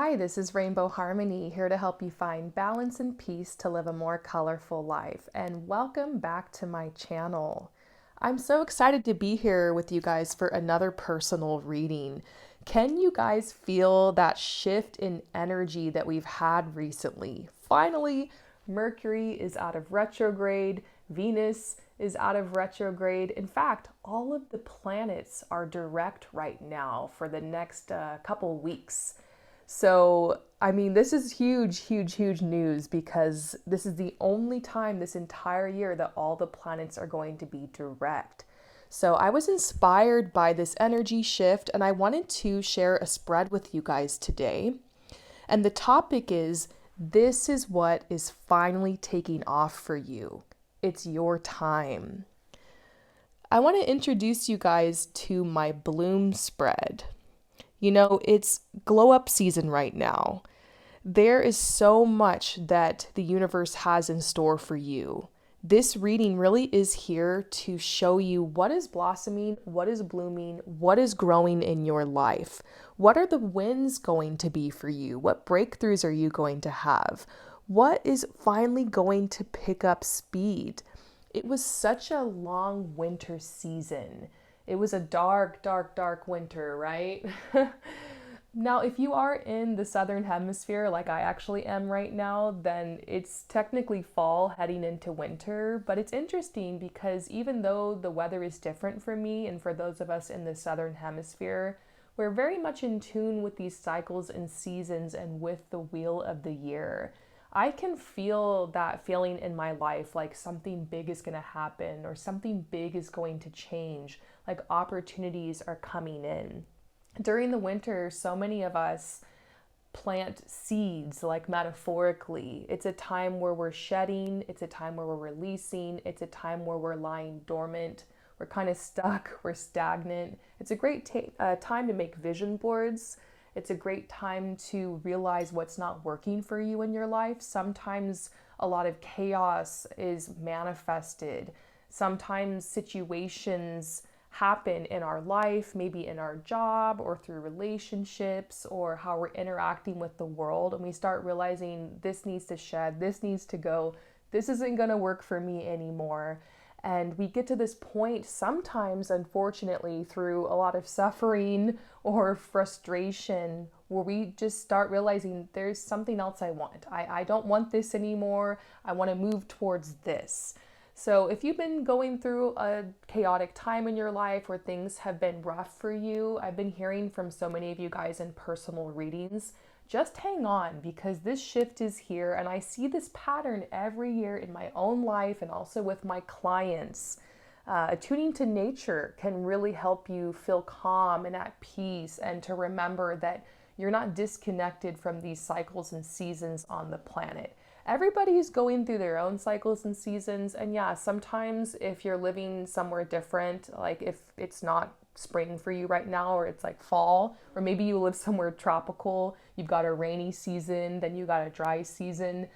Hi, this is Rainbow Harmony, here to help you find balance and peace to live a more colorful life. And welcome back to my channel. I'm so excited to be here with you guys for another personal reading. Can you guys feel that shift in energy that we've had recently? Finally, Mercury is out of retrograde, Venus is out of retrograde. In fact, all of the planets are direct right now for the next couple weeks. So, I mean, this is huge, huge, huge news because this is the only time this entire year that all the planets are going to be direct. So, I was inspired by this energy shift and I wanted to share a spread with you guys today. And the topic is this is what is finally taking off for you. It's your time. I want to introduce you guys to my bloom spread. You know, it's glow up season right now. There is so much that the universe has in store for you. This reading really is here to show you what is blossoming, what is blooming, what is growing in your life. What are the wins going to be for you? What breakthroughs are you going to have? What is finally going to pick up speed? It was such a long winter season. It was a dark, dark, dark winter, right? Now, if you are in the southern hemisphere, like I actually am right now, then it's technically fall heading into winter. But it's interesting because even though the weather is different for me and for those of us in the southern hemisphere, we're very much in tune with these cycles and seasons and with the wheel of the year. I can feel that feeling in my life, like something big is going to happen or something big is going to change, like opportunities are coming in. During the winter, so many of us plant seeds, like metaphorically. It's a time where we're shedding, it's a time where we're releasing, it's a time where we're lying dormant, we're kind of stuck, we're stagnant. It's a great time to make vision boards. It's a great time to realize what's not working for you in your life. Sometimes a lot of chaos is manifested. Sometimes situations happen in our life, maybe in our job or through relationships or how we're interacting with the world. And we start realizing this needs to shed, this needs to go, this isn't going to work for me anymore. And we get to this point sometimes, unfortunately, through a lot of suffering or frustration, where we just start realizing there's something else I want. I don't want this anymore. I want to move towards this. So if you've been going through a chaotic time in your life where things have been rough for you, I've been hearing from so many of you guys in personal readings, just hang on because this shift is here and I see this pattern every year in my own life and also with my clients. Attuning to nature can really help you feel calm and at peace and to remember that you're not disconnected from these cycles and seasons on the planet. Everybody's going through their own cycles and seasons. And yeah, sometimes if you're living somewhere different, like if it's not spring for you right now or it's like fall, or maybe you live somewhere tropical, you've got a rainy season, then you got a dry season,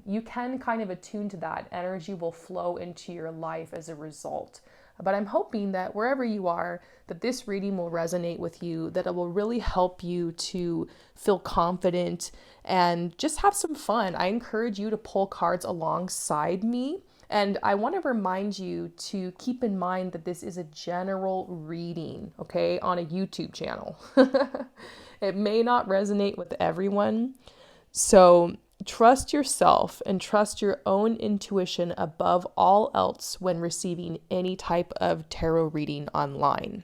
you can kind of attune to that. Energy will flow into your life as a result. But I'm hoping that wherever you are, that this reading will resonate with you, that it will really help you to feel confident and just have some fun. I encourage you to pull cards alongside me. And I want to remind you to keep in mind that this is a general reading, okay, on a YouTube channel. It may not resonate with everyone. So trust yourself and trust your own intuition above all else when receiving any type of tarot reading online.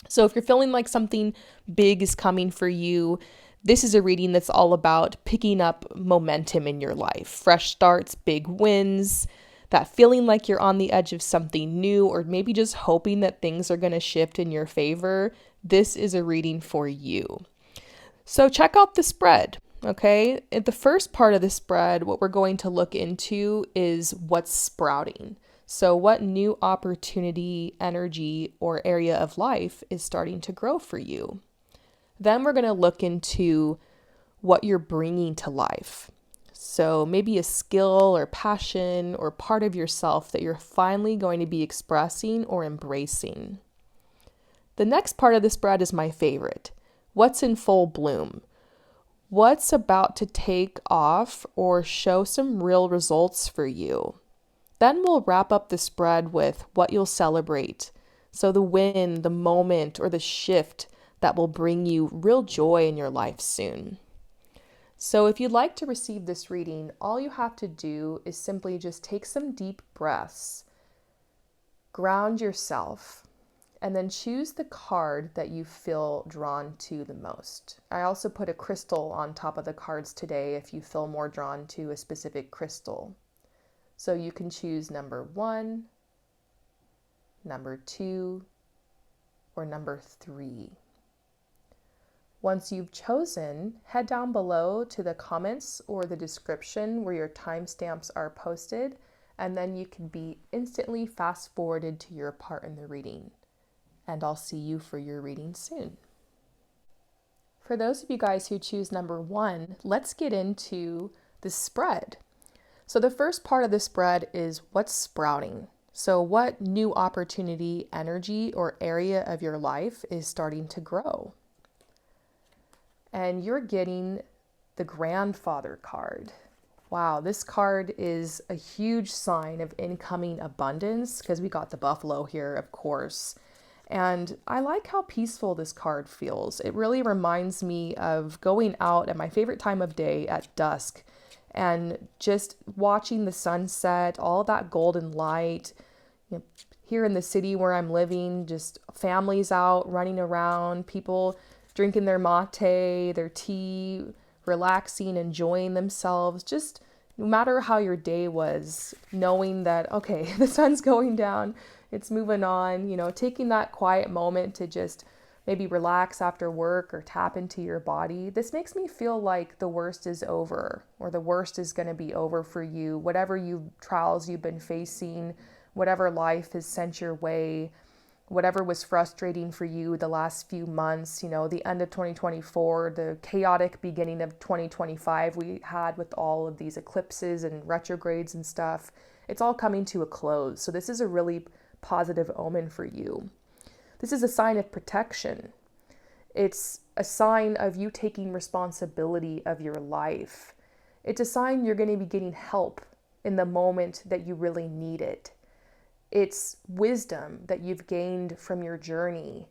So if you're feeling like something big is coming for you, this is a reading that's all about picking up momentum in your life. Fresh starts, big wins, that feeling like you're on the edge of something new, or maybe just hoping that things are going to shift in your favor. This is a reading for you. So check out the spread. Okay, in the first part of the spread, what we're going to look into is what's sprouting. So what new opportunity, energy, or area of life is starting to grow for you. Then we're going to look into what you're bringing to life. So maybe a skill or passion or part of yourself that you're finally going to be expressing or embracing. The next part of the spread is my favorite. What's in full bloom? What's about to take off or show some real results for you? Then we'll wrap up the spread with what you'll celebrate. So, the win, the moment, or the shift that will bring you real joy in your life soon. So, if you'd like to receive this reading, all you have to do is simply just take some deep breaths, ground yourself, and then choose the card that you feel drawn to the most. I also put a crystal on top of the cards today if you feel more drawn to a specific crystal. So you can choose number 1, number 2, or number 3. Once you've chosen, head down below to the comments or the description where your timestamps are posted, and then you can be instantly fast forwarded to your part in the reading. And I'll see you for your reading soon. For those of you guys who choose number 1, let's get into the spread. So the first part of the spread is what's sprouting. So what new opportunity, energy, or area of your life is starting to grow? And you're getting the grandfather card. Wow, this card is a huge sign of incoming abundance because we got the buffalo here, of course. And I like how peaceful this card feels. It really reminds me of going out at my favorite time of day at dusk and just watching the sunset, all that golden light. Here in the city where I'm living, just families out running around, people drinking their mate, their tea, relaxing, enjoying themselves. Just no matter how your day was, knowing that, okay, the sun's going down, it's moving on, taking that quiet moment to just maybe relax after work or tap into your body. This makes me feel like the worst is over, or the worst is going to be over for you. Whatever trials you've been facing, whatever life has sent your way, whatever was frustrating for you the last few months, the end of 2024, the chaotic beginning of 2025 we had with all of these eclipses and retrogrades and stuff, it's all coming to a close. So this is a really positive omen for you. This is a sign of protection. It's a sign of you taking responsibility of your life. It's a sign you're going to be getting help in the moment that you really need it. It's wisdom that you've gained from your journey.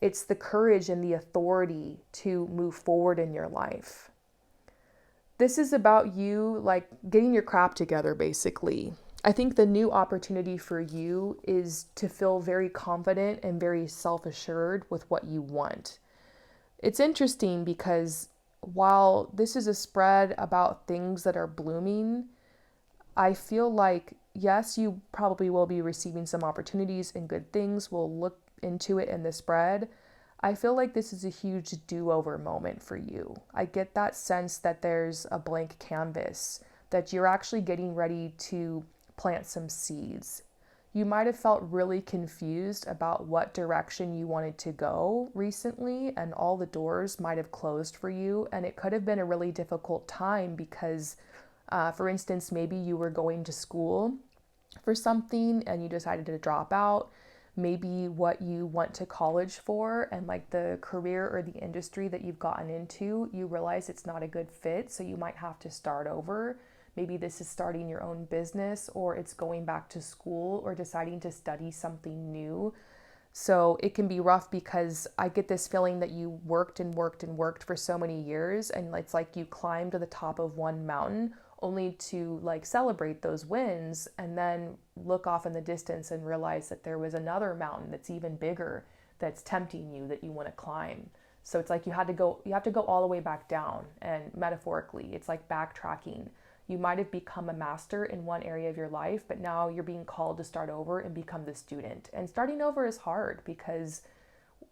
It's the courage and the authority to move forward in your life. This is about you getting your crap together, basically. I think the new opportunity for you is to feel very confident and very self-assured with what you want. It's interesting because while this is a spread about things that are blooming, I feel like, yes, you probably will be receiving some opportunities and good things. We'll look into it in the spread. I feel like this is a huge do-over moment for you. I get that sense that there's a blank canvas, that you're actually getting ready to plant some seeds. You might have felt really confused about what direction you wanted to go recently, and all the doors might have closed for you, and it could have been a really difficult time because for instance, maybe you were going to school for something and you decided to drop out. Maybe what you went to college for and the career or the industry that you've gotten into, you realize it's not a good fit, so you might have to start over. Maybe this is starting your own business, or it's going back to school, or deciding to study something new. So it can be rough because I get this feeling that you worked and worked and worked for so many years, and it's like you climbed to the top of one mountain only to celebrate those wins and then look off in the distance and realize that there was another mountain that's even bigger that's tempting you that you want to climb. So it's like you have to go all the way back down, and metaphorically, it's like backtracking. You might have become a master in one area of your life, but now you're being called to start over and become the student. And starting over is hard because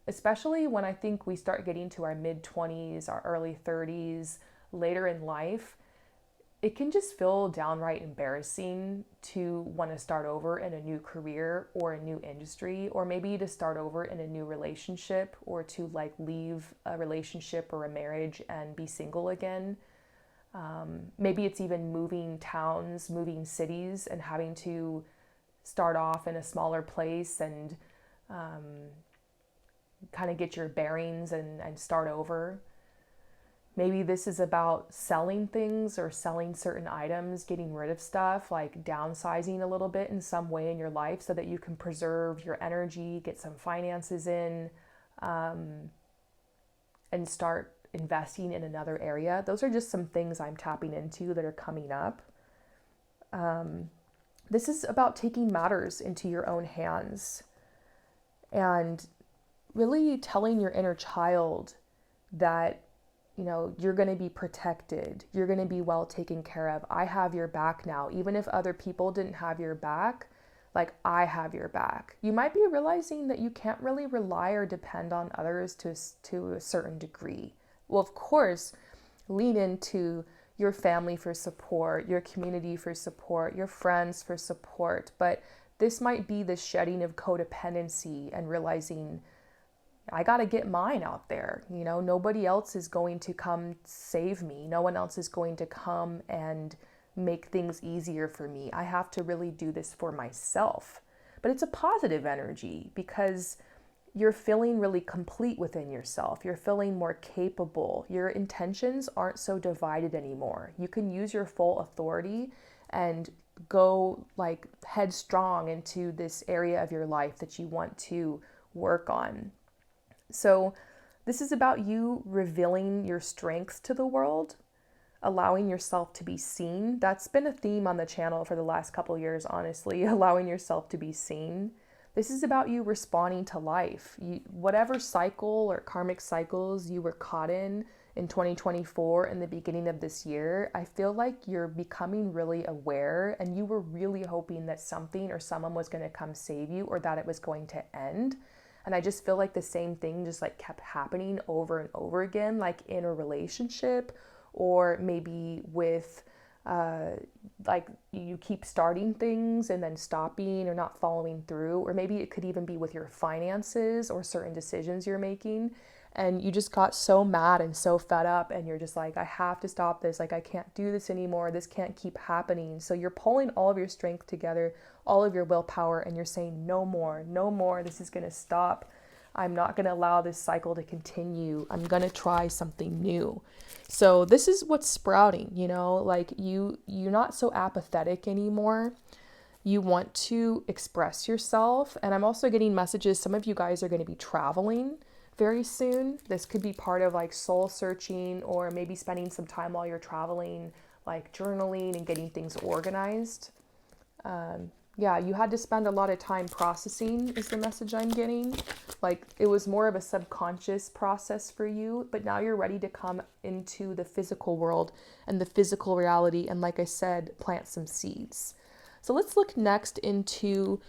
especially when I think we start getting to our mid-20s, our early 30s, later in life, it can just feel downright embarrassing to want to start over in a new career or a new industry, or maybe to start over in a new relationship, or to leave a relationship or a marriage and be single again. Maybe it's even moving towns, moving cities, and having to start off in a smaller place and kind of get your bearings and start over. Maybe this is about selling things or selling certain items, getting rid of stuff, like downsizing a little bit in some way in your life so that you can preserve your energy, get some finances in, and start investing in another area. Those are just some things I'm tapping into that are coming up. This is about taking matters into your own hands and really telling your inner child that, you know, you're going to be protected. You're going to be well taken care of. I have your back now. Even if other people didn't have your back, like I have your back. You might be realizing that you can't really rely or depend on others to a certain degree. Well, of course, lean into your family for support, your community for support, your friends for support. But this might be the shedding of codependency and realizing I got to get mine out there. You know, nobody else is going to come save me. No one else is going to come and make things easier for me. I have to really do this for myself. But it's a positive energy because you're feeling really complete within yourself. You're feeling more capable. Your intentions aren't so divided anymore. You can use your full authority and go like headstrong into this area of your life that you want to work on. So this is about you revealing your strengths to the world, allowing yourself to be seen. That's been a theme on the channel for the last couple of years, honestly, allowing yourself to be seen. This is about you responding to life. Whatever cycle or karmic cycles you were caught in 2024 in the beginning of this year, I feel like you're becoming really aware and you were really hoping that something or someone was going to come save you or that it was going to end. And I just feel like the same thing just like kept happening over and over again, like in a relationship or maybe with like you keep starting things and then stopping or not following through, or maybe it could even be with your finances or certain decisions you're making. And you just got so mad and so fed up and you're just like, I have to stop this. Like, I can't do this anymore. This can't keep happening. So you're pulling all of your strength together, all of your willpower, and you're saying, no more, no more. This is going to stop. I'm not going to allow this cycle to continue. I'm going to try something new. So this is what's sprouting, you know, like you're not so apathetic anymore. You want to express yourself. And I'm also getting messages. Some of you guys are going to be traveling very soon. This could be part of like soul searching or maybe spending some time while you're traveling, like journaling and getting things organized. Yeah, you had to spend a lot of time processing is the message I'm getting. Like it was more of a subconscious process for you, but now you're ready to come into the physical world and the physical reality. And like I said, plant some seeds. So let's look next into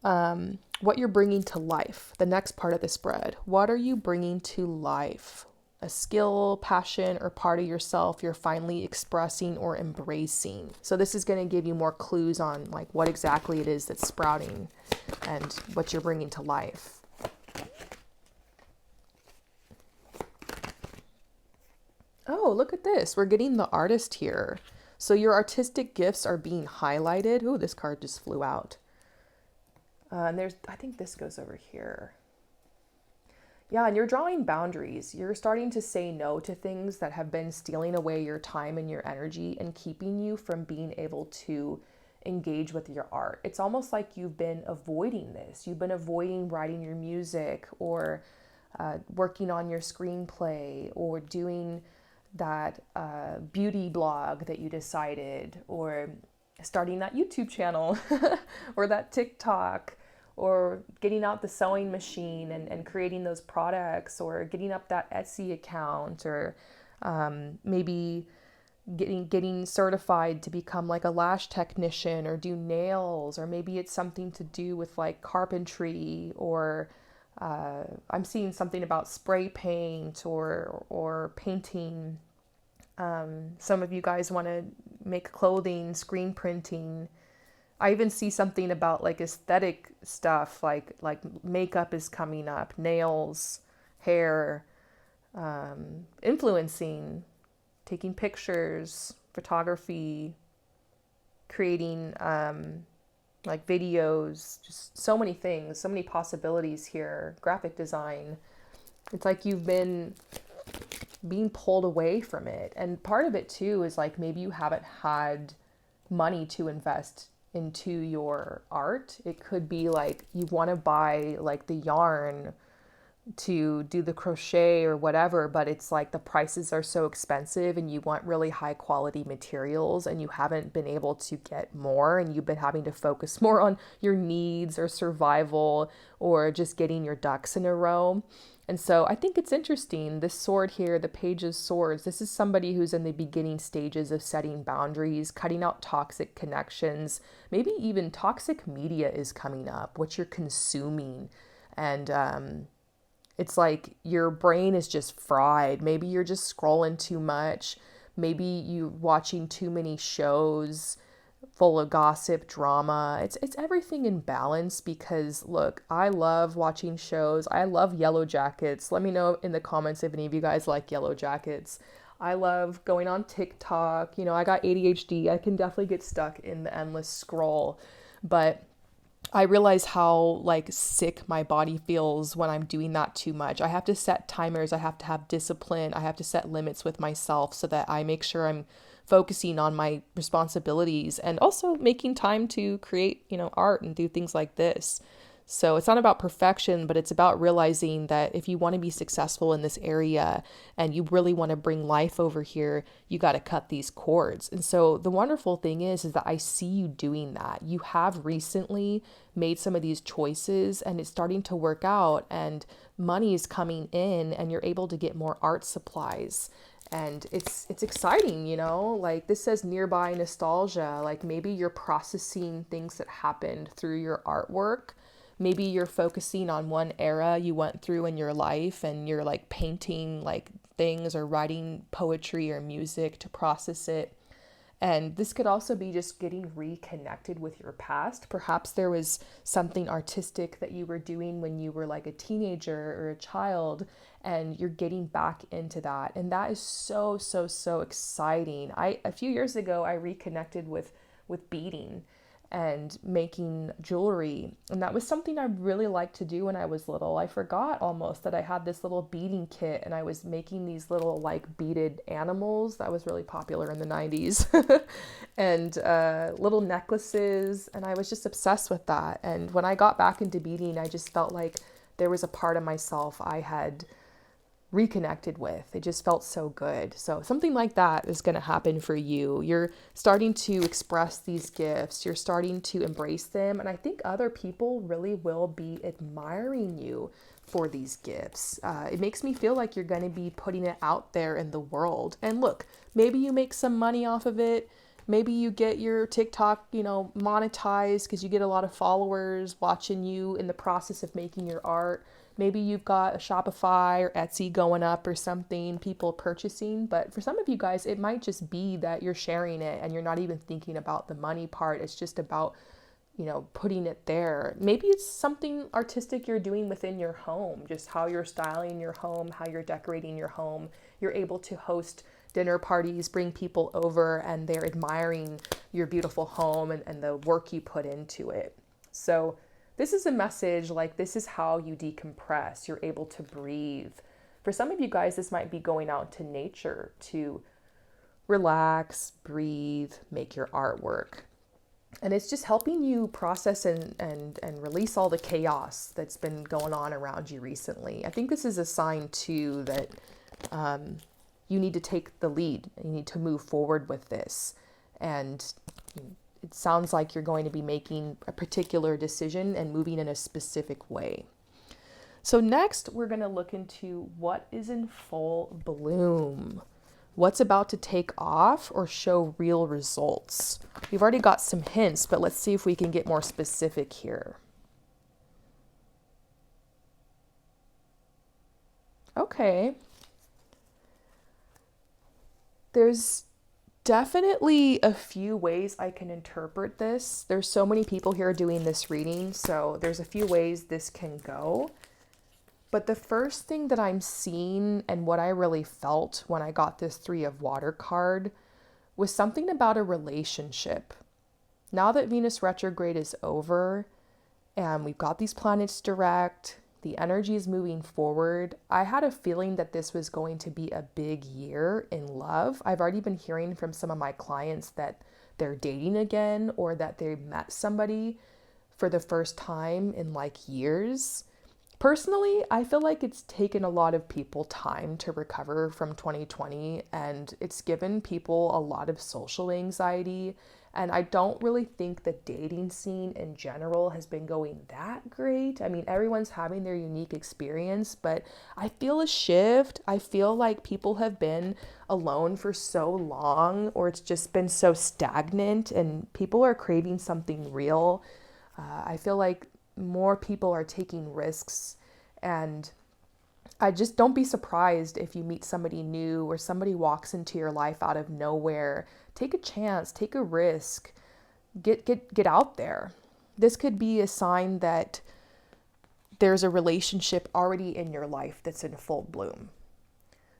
what you're bringing to life. The next part of the spread. What are you bringing to life? A skill, passion, or part of yourself you're finally expressing or embracing. So this is going to give you more clues on like what exactly it is that's sprouting and what you're bringing to life. Oh, look at this. We're getting the artist here. So your artistic gifts are being highlighted. Ooh, this card just flew out. And I think this goes over here. Yeah, and you're drawing boundaries. You're starting to say no to things that have been stealing away your time and your energy and keeping you from being able to engage with your art. It's almost like you've been avoiding this. You've been avoiding writing your music or working on your screenplay or doing that beauty blog that you decided or starting that YouTube channel or that TikTok, or getting out the sewing machine and creating those products, or getting up that Etsy account, or maybe getting certified to become like a lash technician or do nails, or maybe it's something to do with like carpentry, or I'm seeing something about spray paint or painting. Some of you guys want to make clothing, screen printing. I even see something about like aesthetic stuff, like makeup is coming up, nails, hair, influencing, taking pictures, photography, creating like videos, just so many things, so many possibilities here, graphic design. It's like you've been being pulled away from it. And part of it too is like maybe you haven't had money to invest into your art. It could be like you want to buy like the yarn to do the crochet or whatever, but it's like the prices are so expensive and you want really high quality materials and you haven't been able to get more, and you've been having to focus more on your needs or survival or just getting your ducks in a row. And so I think it's interesting. This sword here, the Page of Swords, this is somebody who's in the beginning stages of setting boundaries, cutting out toxic connections, maybe even toxic media is coming up, what you're consuming. And it's like your brain is just fried. Maybe you're just scrolling too much. Maybe you're watching too many shows full of gossip, drama. It's everything in balance, because look, I love watching shows. I love Yellow Jackets. Let me know in the comments if any of you guys like Yellow Jackets. I love going on TikTok. You know, I got ADHD. I can definitely get stuck in the endless scroll. But I realize how like sick my body feels when I'm doing that too much. I have to set timers. I have to have discipline. I have to set limits with myself so that I make sure I'm focusing on my responsibilities and also making time to create, art and do things like this. So it's not about perfection, but it's about realizing that if you want to be successful in this area and you really want to bring life over here, you got to cut these cords. And so the wonderful thing is that I see you doing that. You have recently made some of these choices and it's starting to work out, and money is coming in and you're able to get more art supplies. And it's exciting, like this says nearby nostalgia. Like maybe you're processing things that happened through your artwork. Maybe you're focusing on one era you went through in your life and you're like painting like things or writing poetry or music to process it. And this could also be just getting reconnected with your past. Perhaps there was something artistic that you were doing when you were like a teenager or a child, and you're getting back into that. And that is so, so, so exciting. A few years ago, I reconnected with beading and making jewelry. And that was something I really liked to do when I was little. I forgot almost that I had this little beading kit and I was making these little like beaded animals. That was really popular in the 90s. And little necklaces. And I was just obsessed with that. And when I got back into beading, I just felt like there was a part of myself I had reconnected with. It just felt so good. So something like that is going to happen for you. You're starting to express these gifts. You're starting to embrace them. And I think other people really will be admiring you for these gifts. It makes me feel like you're going to be putting it out there in the world. And look, maybe you make some money off of it. Maybe you get your TikTok, monetized because you get a lot of followers watching you in the process of making your art. Maybe you've got a Shopify or Etsy going up or something, people purchasing. But for some of you guys, it might just be that you're sharing it and you're not even thinking about the money part. It's just about, putting it there. Maybe it's something artistic you're doing within your home, just how you're styling your home, how you're decorating your home. You're able to host dinner parties, bring people over, and they're admiring your beautiful home and the work you put into it. So this is a message like this is how you decompress. You're able to breathe. For some of you guys, this might be going out to nature to relax, breathe, make your artwork. And it's just helping you process and release all the chaos that's been going on around you recently. I think this is a sign too that you need to take the lead. You need to move forward with this. And it sounds like you're going to be making a particular decision and moving in a specific way. So next, we're going to look into what is in full bloom. What's about to take off or show real results. We've already got some hints, but let's see if we can get more specific here. Okay. There's definitely a few ways I can interpret this. There's so many people here doing this reading, so there's a few ways this can go. But the first thing that I'm seeing and what I really felt when I got this 3 of Water card was something about a relationship. Now that Venus retrograde is over and we've got these planets direct, The energy is moving forward. I had a feeling that this was going to be a big year in love. I've already been hearing from some of my clients that they're dating again or that they met somebody for the first time in like years. Personally, I feel like it's taken a lot of people time to recover from 2020, and it's given people a lot of social anxiety. And I don't really think the dating scene in general has been going that great. I mean, everyone's having their unique experience, but I feel a shift. I feel like people have been alone for so long, or it's just been so stagnant, and people are craving something real. I feel like more people are taking risks, and I just don't be surprised if you meet somebody new or somebody walks into your life out of nowhere. Take a chance, take a risk, get out there. This could be a sign that there's a relationship already in your life that's in full bloom.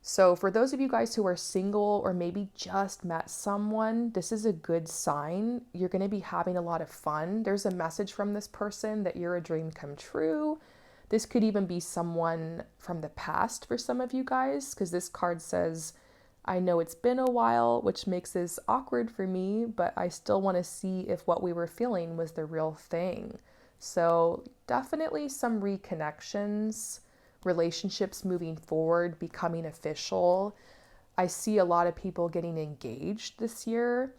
So for those of you guys who are single or maybe just met someone, this is a good sign. You're going to be having a lot of fun. There's a message from this person that you're a dream come true. This could even be someone from the past for some of you guys, because this card says, I know it's been a while, which makes this awkward for me, but I still want to see if what we were feeling was the real thing. So definitely some reconnections, relationships moving forward, becoming official. I see a lot of people getting engaged this year,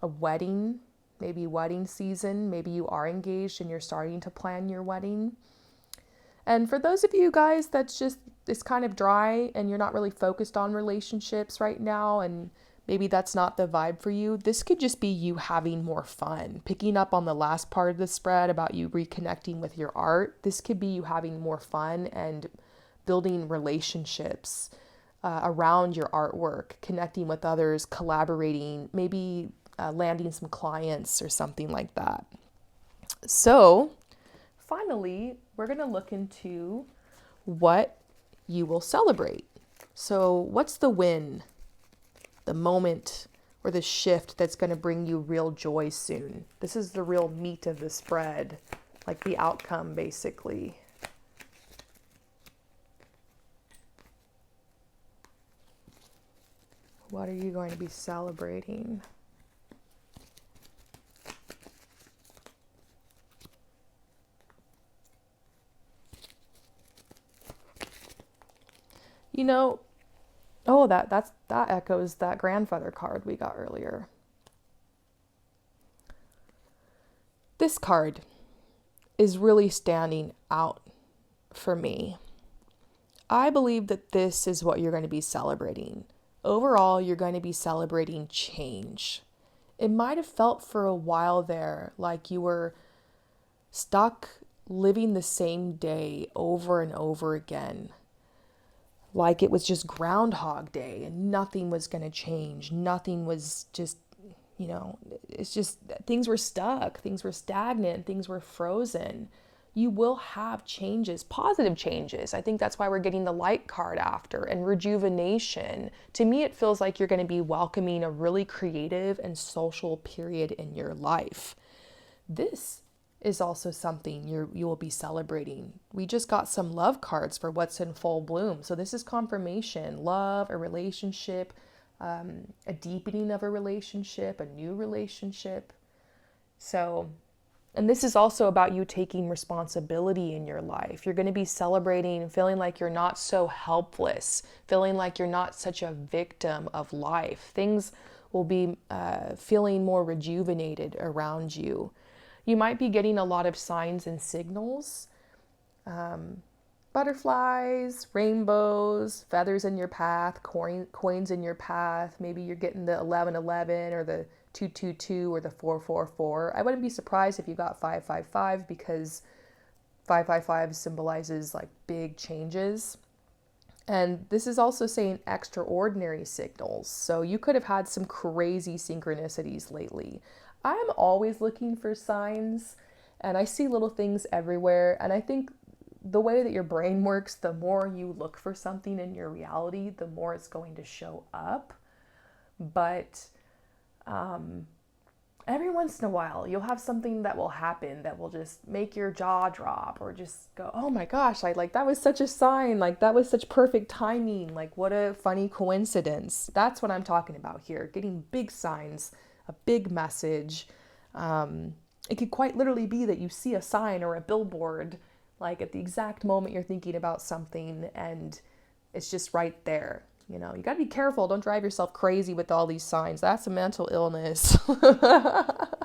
a wedding, maybe wedding season. Maybe you are engaged and you're starting to plan your wedding. And for those of you guys that's just, it's kind of dry and you're not really focused on relationships right now, and maybe that's not the vibe for you, this could just be you having more fun. Picking up on the last part of the spread about you reconnecting with your art, this could be you having more fun and building relationships around your artwork, connecting with others, collaborating, maybe landing some clients or something like that. So finally, we're going to look into what you will celebrate. So what's the win, the moment, or the shift that's going to bring you real joy soon? This is the real meat of the spread, like the outcome, basically. What are you going to be celebrating? You know, oh, that echoes that grandfather card we got earlier. This card is really standing out for me. I believe that this is what you're going to be celebrating. Overall, you're going to be celebrating change. It might have felt for a while there like you were stuck living the same day over and over again. Like it was just Groundhog Day and nothing was going to change. Nothing was just, it's just things were stuck, things were stagnant, things were frozen. You will have changes, positive changes. I think that's why we're getting the light card after, and rejuvenation. To me, it feels like you're going to be welcoming a really creative and social period in your life. This is also something you will be celebrating. We just got some love cards for what's in full bloom. So this is confirmation, love, a relationship, a deepening of a relationship, a new relationship. So, and this is also about you taking responsibility in your life. You're going to be celebrating, feeling like you're not so helpless, feeling like you're not such a victim of life. Things will be feeling more rejuvenated around you. You might be getting a lot of signs and signals, butterflies, rainbows, feathers in your path, coins in your path. Maybe you're getting the 1111 or the 222 or the 444. I wouldn't be surprised if you got 555, because 555 symbolizes like big changes. And this is also saying extraordinary signals. So you could have had some crazy synchronicities lately. I'm always looking for signs, and I see little things everywhere. And I think the way that your brain works, the more you look for something in your reality, the more it's going to show up. But every once in a while you'll have something that will happen that will just make your jaw drop, or just go, oh my gosh, like that was such a sign, like that was such perfect timing, like what a funny coincidence. That's what I'm talking about here, getting big signs, a big message. It could quite literally be that you see a sign or a billboard like at the exact moment you're thinking about something, and it's just right there. You got to be careful. Don't drive yourself crazy with all these signs. That's a mental illness. But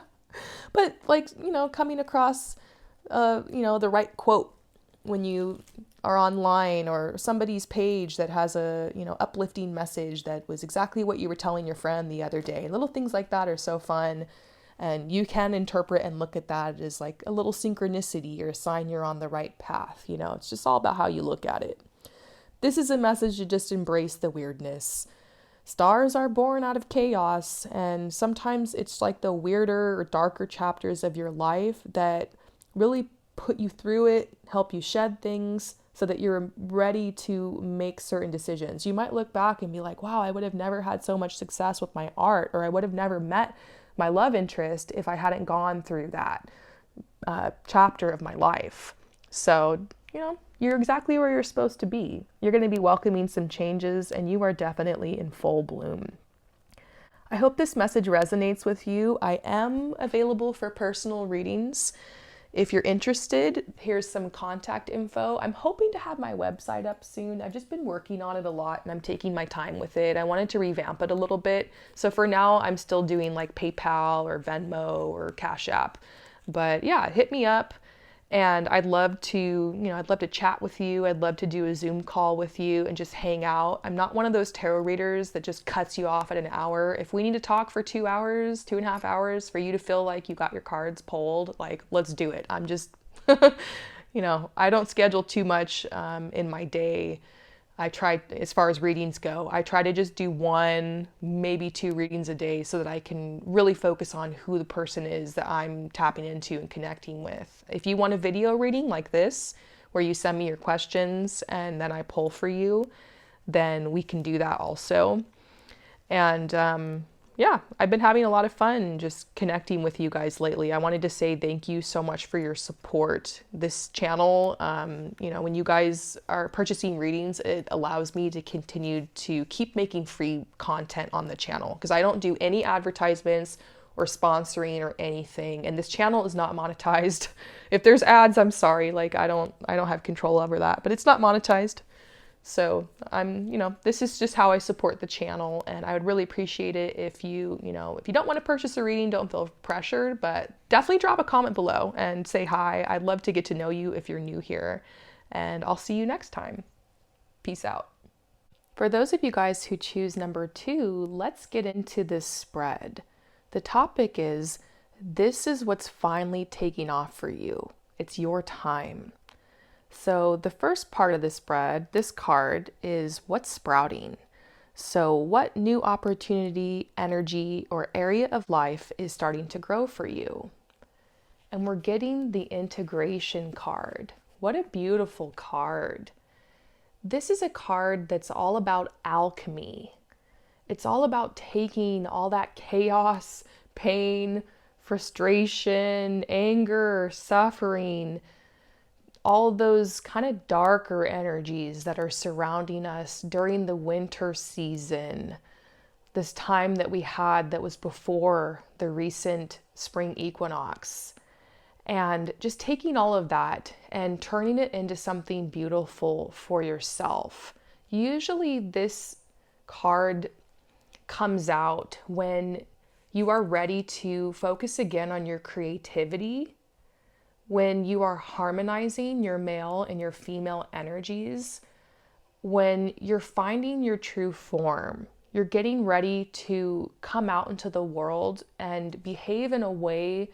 like, coming across, the right quote when you are online, or somebody's page that has a, uplifting message that was exactly what you were telling your friend the other day. Little things like that are so fun. And you can interpret and look at that as like a little synchronicity or a sign you're on the right path. It's just all about how you look at it. This is a message to just embrace the weirdness. Stars are born out of chaos, and sometimes it's like the weirder or darker chapters of your life that really put you through it, help you shed things so that you're ready to make certain decisions. You might look back and be like, wow, I would have never had so much success with my art, or I would have never met my love interest if I hadn't gone through that chapter of my life. So, you're exactly where you're supposed to be. You're going to be welcoming some changes, and you are definitely in full bloom. I hope this message resonates with you. I am available for personal readings. If you're interested, here's some contact info. I'm hoping to have my website up soon. I've just been working on it a lot, and I'm taking my time with it. I wanted to revamp it a little bit. So for now, I'm still doing like PayPal or Venmo or Cash App. But yeah, hit me up. And I'd love to chat with you. I'd love to do a Zoom call with you and just hang out. I'm not one of those tarot readers that just cuts you off at an hour. If we need to talk for 2 hours, 2.5 hours for you to feel like you got your cards pulled, like, let's do it. I'm just, I don't schedule too much in my day. I try, as far as readings go, I try to just do 1, maybe 2 readings a day so that I can really focus on who the person is that I'm tapping into and connecting with. If you want a video reading like this, where you send me your questions and then I pull for you, then we can do that also. And yeah, I've been having a lot of fun just connecting with you guys lately. I wanted to say thank you so much for your support. This channel, when you guys are purchasing readings, it allows me to continue to keep making free content on the channel, because I don't do any advertisements or sponsoring or anything. And this channel is not monetized. If there's ads, I'm sorry. Like I don't have control over that, but it's not monetized. So this is just how I support the channel, and I would really appreciate it if you don't want to purchase a reading, don't feel pressured, but definitely drop a comment below and say hi. I'd love to get to know you if you're new here, and I'll see you next time. Peace out. For those of you guys who choose number 2, let's get into this spread. The topic is, this is what's finally taking off for you. It's your time. So the first part of the spread, this card, is what's sprouting. So what new opportunity, energy, or area of life is starting to grow for you? And we're getting the integration card. What a beautiful card. This is a card that's all about alchemy. It's all about taking all that chaos, pain, frustration, anger, suffering, all those kind of darker energies that are surrounding us during the winter season, this time that we had that was before the recent spring equinox, and just taking all of that and turning it into something beautiful for yourself. Usually this card comes out when you are ready to focus again on your creativity, when you are harmonizing your male and your female energies, when you're finding your true form, you're getting ready to come out into the world and behave in a way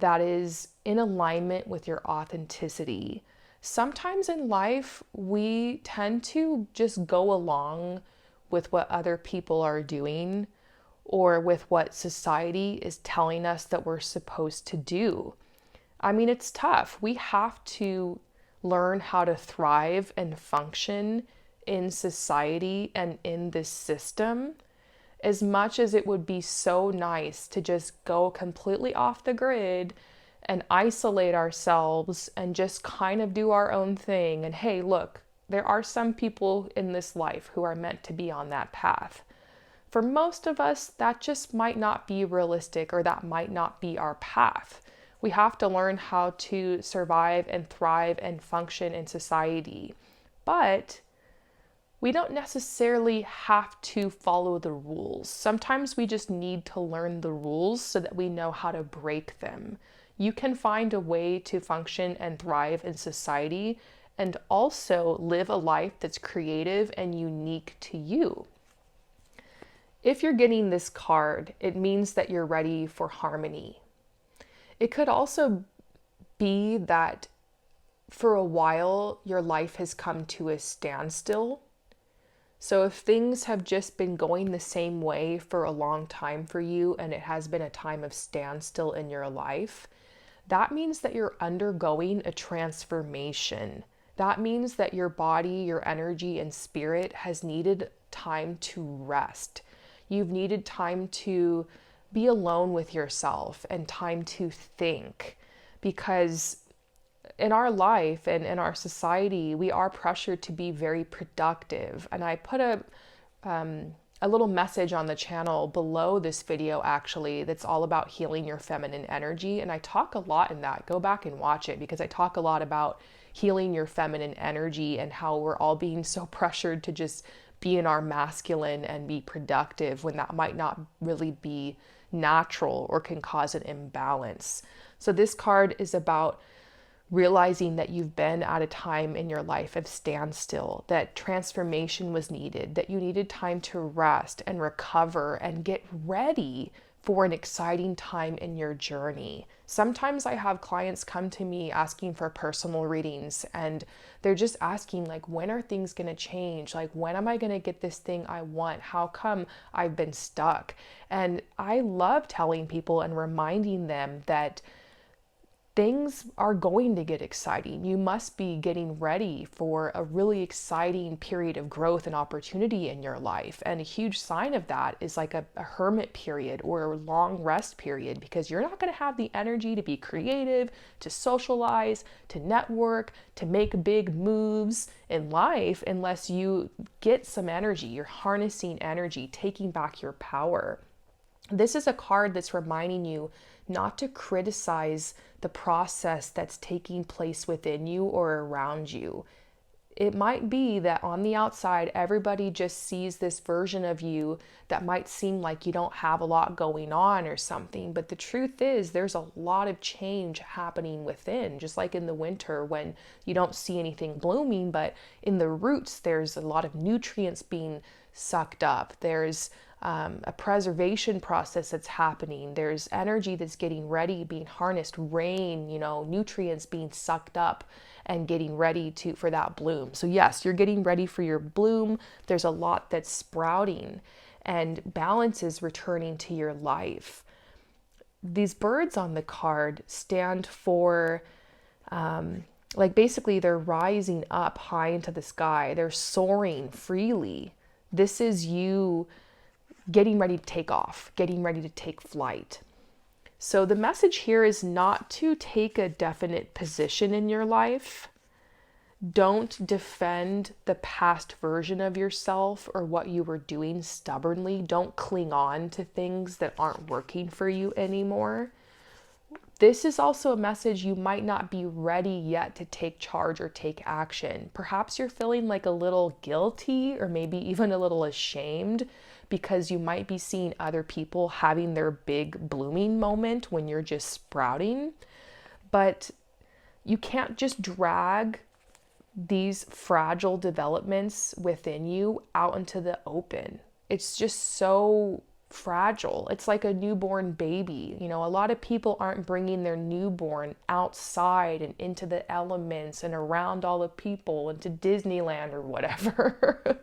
that is in alignment with your authenticity. Sometimes in life, we tend to just go along with what other people are doing or with what society is telling us that we're supposed to do. I mean, it's tough. We have to learn how to thrive and function in society and in this system. As much as it would be so nice to just go completely off the grid and isolate ourselves and just kind of do our own thing. And hey, look, there are some people in this life who are meant to be on that path. For most of us, that just might not be realistic, or that might not be our path. We have to learn how to survive and thrive and function in society. But we don't necessarily have to follow the rules. Sometimes we just need to learn the rules so that we know how to break them. You can find a way to function and thrive in society and also live a life that's creative and unique to you. If you're getting this card, it means that you're ready for harmony. It could also be that for a while your life has come to a standstill. So if things have just been going the same way for a long time for you and it has been a time of standstill in your life, that means that you're undergoing a transformation. That means that your body, your energy, and spirit has needed time to rest. You've needed time to be alone with yourself and time to think, because in our life and in our society, we are pressured to be very productive. And I put a little message on the channel below this video, actually, that's all about healing your feminine energy. And I talk a lot in that. Go back and watch it, because I talk a lot about healing your feminine energy and how we're all being so pressured to just be in our masculine and be productive when that might not really be natural or can cause an imbalance. So this card is about realizing that you've been at a time in your life of standstill, that transformation was needed, that you needed time to rest and recover and get ready for an exciting time in your journey. Sometimes I have clients come to me asking for personal readings, and they're just asking, like, when are things going to change? Like, when am I going to get this thing I want? How come I've been stuck? And I love telling people and reminding them that things are going to get exciting. You must be getting ready for a really exciting period of growth and opportunity in your life. And a huge sign of that is like a hermit period or a long rest period, because you're not going to have the energy to be creative, to socialize, to network, to make big moves in life unless you get some energy. You're harnessing energy, taking back your power. This is a card that's reminding you not to criticize the process that's taking place within you or around you. It might be that on the outside, everybody just sees this version of you that might seem like you don't have a lot going on or something. But the truth is, there's a lot of change happening within, just like in the winter when you don't see anything blooming, but in the roots, there's a lot of nutrients being sucked up. There's a preservation process that's happening. There's energy that's getting ready, being harnessed, rain, nutrients being sucked up and getting ready for that bloom. So yes, you're getting ready for your bloom. There's a lot that's sprouting and balance is returning to your life. These birds on the card stand for, basically they're rising up high into the sky. They're soaring freely. This is you getting ready to take off, getting ready to take flight. So the message here is not to take a definite position in your life. Don't defend the past version of yourself or what you were doing stubbornly. Don't cling on to things that aren't working for you anymore. This is also a message you might not be ready yet to take charge or take action. Perhaps you're feeling like a little guilty or maybe even a little ashamed because you might be seeing other people having their big blooming moment when you're just sprouting. But you can't just drag these fragile developments within you out into the open. It's just so fragile. It's like a newborn baby. A lot of people aren't bringing their newborn outside and into the elements and around all the people and to Disneyland or whatever.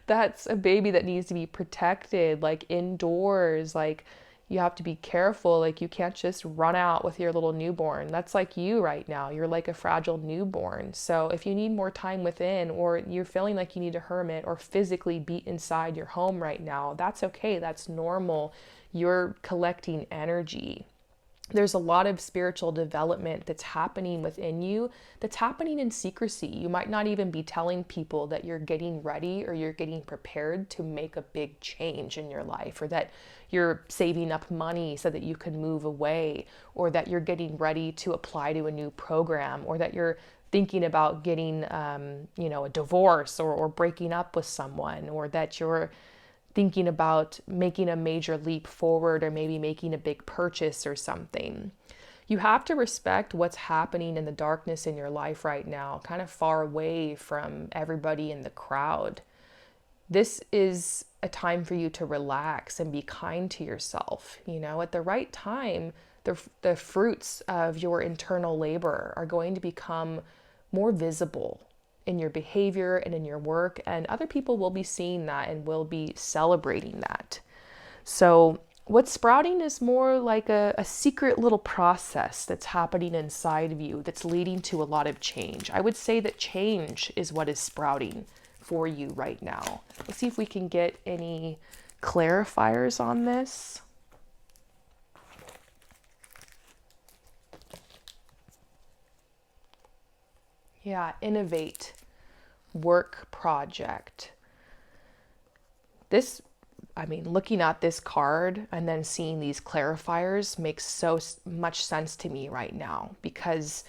That's a baby that needs to be protected, like indoors, like, You have to be careful. Like, you can't just run out with your little newborn. That's like you right now. You're like a fragile newborn. So if you need more time within, or you're feeling like you need a hermit or physically be inside your home right now, that's okay. That's normal. You're collecting energy. There's a lot of spiritual development that's happening within you, that's happening in secrecy. You might not even be telling people that you're getting ready or you're getting prepared to make a big change in your life, or that you're saving up money so that you can move away, or that you're getting ready to apply to a new program, or that you're thinking about getting, a divorce, or breaking up with someone, or that you're thinking about making a major leap forward, or maybe making a big purchase or something. You have to respect what's happening in the darkness in your life right now, kind of far away from everybody in the crowd. This is a time for you to relax and be kind to yourself. At the right time, the fruits of your internal labor are going to become more visible in your behavior and in your work, and other people will be seeing that and will be celebrating that. So what's sprouting is more like a secret little process that's happening inside of you that's leading to a lot of change. I would say that change is what is sprouting for you right now. Let's see if we can get any clarifiers on this. Yeah, innovate, work project. Looking at this card and then seeing these clarifiers makes so much sense to me right now, because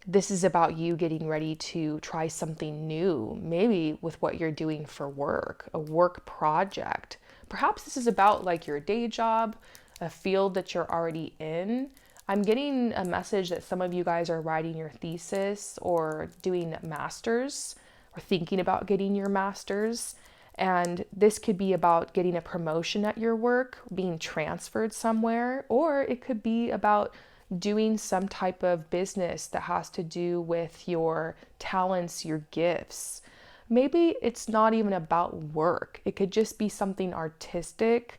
this is about you getting ready to try something new, maybe with what you're doing for work, a work project. Perhaps this is about like your day job, a field that you're already in. I'm getting a message that some of you guys are writing your thesis or doing masters or thinking about getting your masters. And this could be about getting a promotion at your work, being transferred somewhere, or it could be about doing some type of business that has to do with your talents, your gifts. Maybe it's not even about work. It could just be something artistic,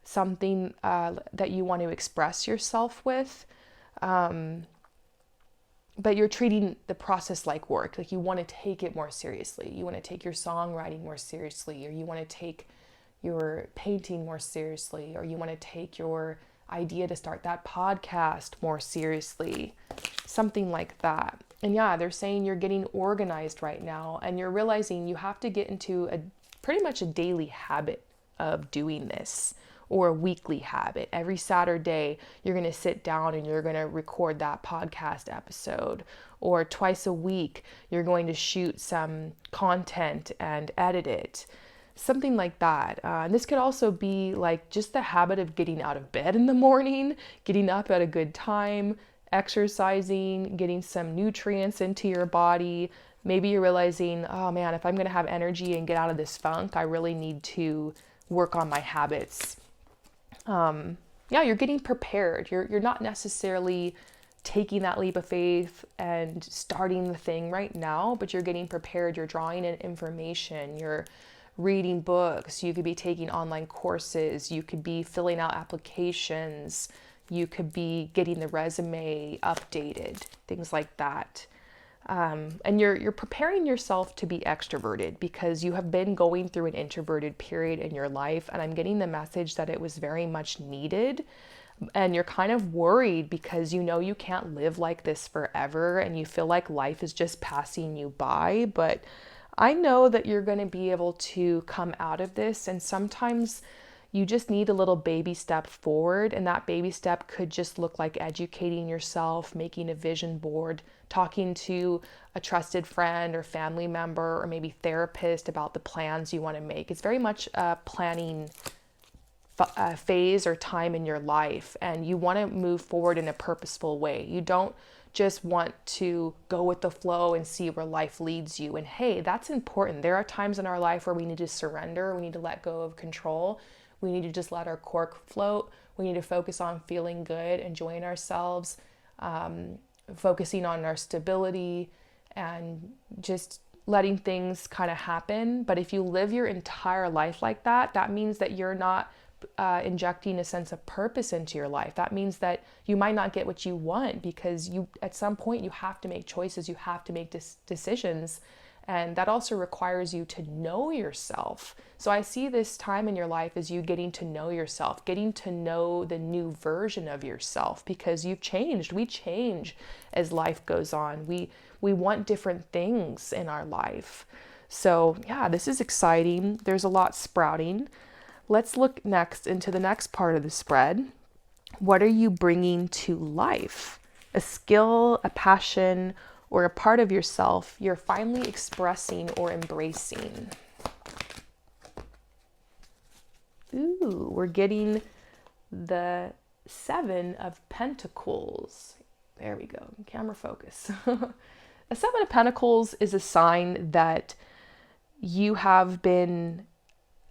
something that you want to express yourself with. But you're treating the process like work. Like, you want to take it more seriously. You want to take your songwriting more seriously, or you want to take your painting more seriously, or you want to take your idea to start that podcast more seriously, something like that. And yeah, they're saying you're getting organized right now, and you're realizing you have to get into pretty much a daily habit of doing this, or a weekly habit. Every Saturday, you're going to sit down and you're going to record that podcast episode. Or twice a week, you're going to shoot some content and edit it. Something like that. And this could also be like just the habit of getting out of bed in the morning, getting up at a good time, exercising, getting some nutrients into your body. Maybe you're realizing, oh man, if I'm going to have energy and get out of this funk, I really need to work on my habits. You're getting prepared. You're not necessarily taking that leap of faith and starting the thing right now, but you're getting prepared. You're drawing in information. You're reading books. You could be taking online courses. You could be filling out applications. You could be getting the resume updated, things like that. And you're preparing yourself to be extroverted, because you have been going through an introverted period in your life, and I'm getting the message that it was very much needed. And you're kind of worried because you can't live like this forever, and you feel like life is just passing you by. But I know that you're going to be able to come out of this, and sometimes you just need a little baby step forward, and that baby step could just look like educating yourself, making a vision board, talking to a trusted friend or family member or maybe therapist about the plans you want to make. It's very much a planning phase or time in your life, and you want to move forward in a purposeful way. You don't just want to go with the flow and see where life leads you. And hey, that's important. There are times in our life where we need to surrender, we need to let go of control. We need to just let our cork float. We need to focus on feeling good, enjoying ourselves, focusing on our stability, and just letting things kind of happen. But if you live your entire life like that, that means that you're not injecting a sense of purpose into your life. That means that you might not get what you want because at some point you have to make choices, you have to make decisions. And that also requires you to know yourself. So I see this time in your life as you getting to know yourself, getting to know the new version of yourself, because you've changed. We change as life goes on. We want different things in our life. So yeah, this is exciting. There's a lot sprouting. Let's look next into the next part of the spread. What are you bringing to life? A skill, a passion, or a part of yourself you're finally expressing or embracing. Ooh, we're getting the 7 of Pentacles. There we go, camera focus. A 7 of Pentacles is a sign that you have been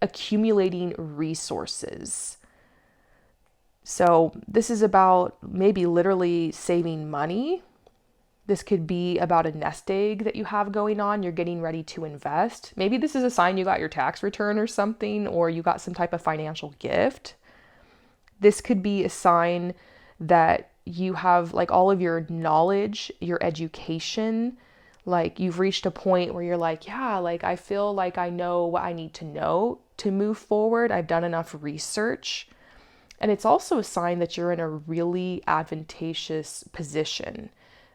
accumulating resources. So this is about maybe literally saving money. This could be about a nest egg that you have going on. You're getting ready to invest. Maybe this is a sign you got your tax return or something, or you got some type of financial gift. This could be a sign that you have like all of your knowledge, your education, like you've reached a point where you're like, yeah, like I feel like I know what I need to know to move forward. I've done enough research. And it's also a sign that you're in a really advantageous position.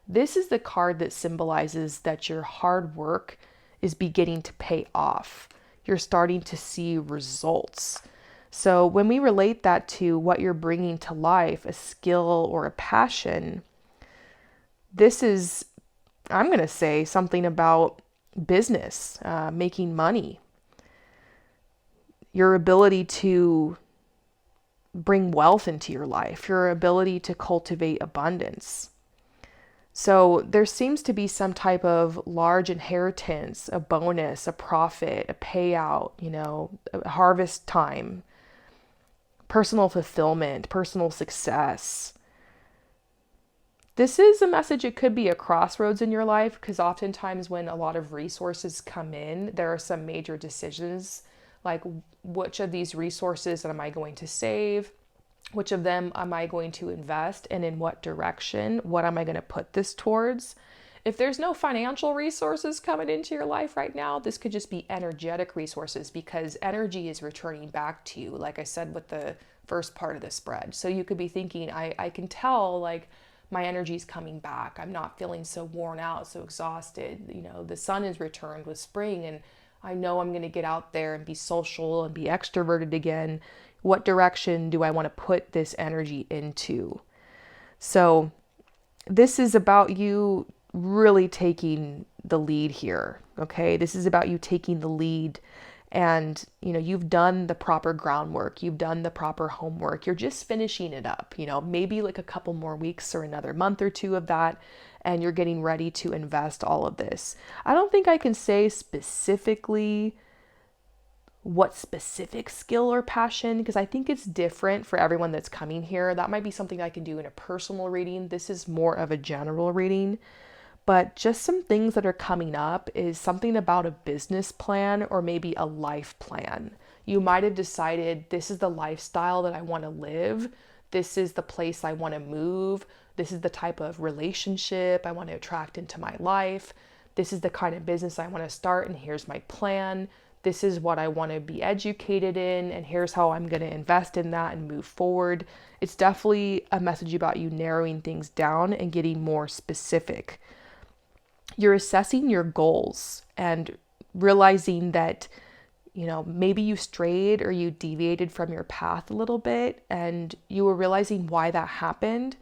This is the card that symbolizes that your hard work is beginning to pay off. You're starting to see results. So when we relate that to what you're bringing to life, a skill or a passion, this is, I'm going to say, something about business, making money, your ability to bring wealth into your life, your ability to cultivate abundance. So there seems to be some type of large inheritance, a bonus, a profit, a payout, a harvest time, personal fulfillment, personal success. This is a message. It could be a crossroads in your life, because oftentimes when a lot of resources come in, there are some major decisions, like which of these resources am I going to save? Which of them am I going to invest, and in what direction? What am I going to put this towards? If there's no financial resources coming into your life right now, this could just be energetic resources, because energy is returning back to you, like I said with the first part of the spread. So you could be thinking, I can tell like my energy is coming back. I'm not feeling so worn out, so exhausted. The sun is returned with spring, and I know I'm going to get out there and be social and be extroverted again. What direction do I want to put this energy into? So this is about you really taking the lead here, okay? This is about you taking the lead, and you've done the proper groundwork, you've done the proper homework, you're just finishing it up, maybe like a couple more weeks or another month or two of that, and you're getting ready to invest all of this. I don't think I can say specifically what specific skill or passion, because I think it's different for everyone that's coming here. That might be something I can do in a personal reading. This is more of a general reading, but just some things that are coming up is something about a business plan or maybe a life plan. You might have decided this is the lifestyle that I want to live. This is the place I want to move. This is the type of relationship I want to attract into my life. This is the kind of business I want to start, and here's my plan. This is what I want to be educated in, and here's how I'm going to invest in that and move forward. It's definitely a message about you narrowing things down and getting more specific. You're assessing your goals and realizing that, maybe you strayed or you deviated from your path a little bit, and you were realizing why that happened.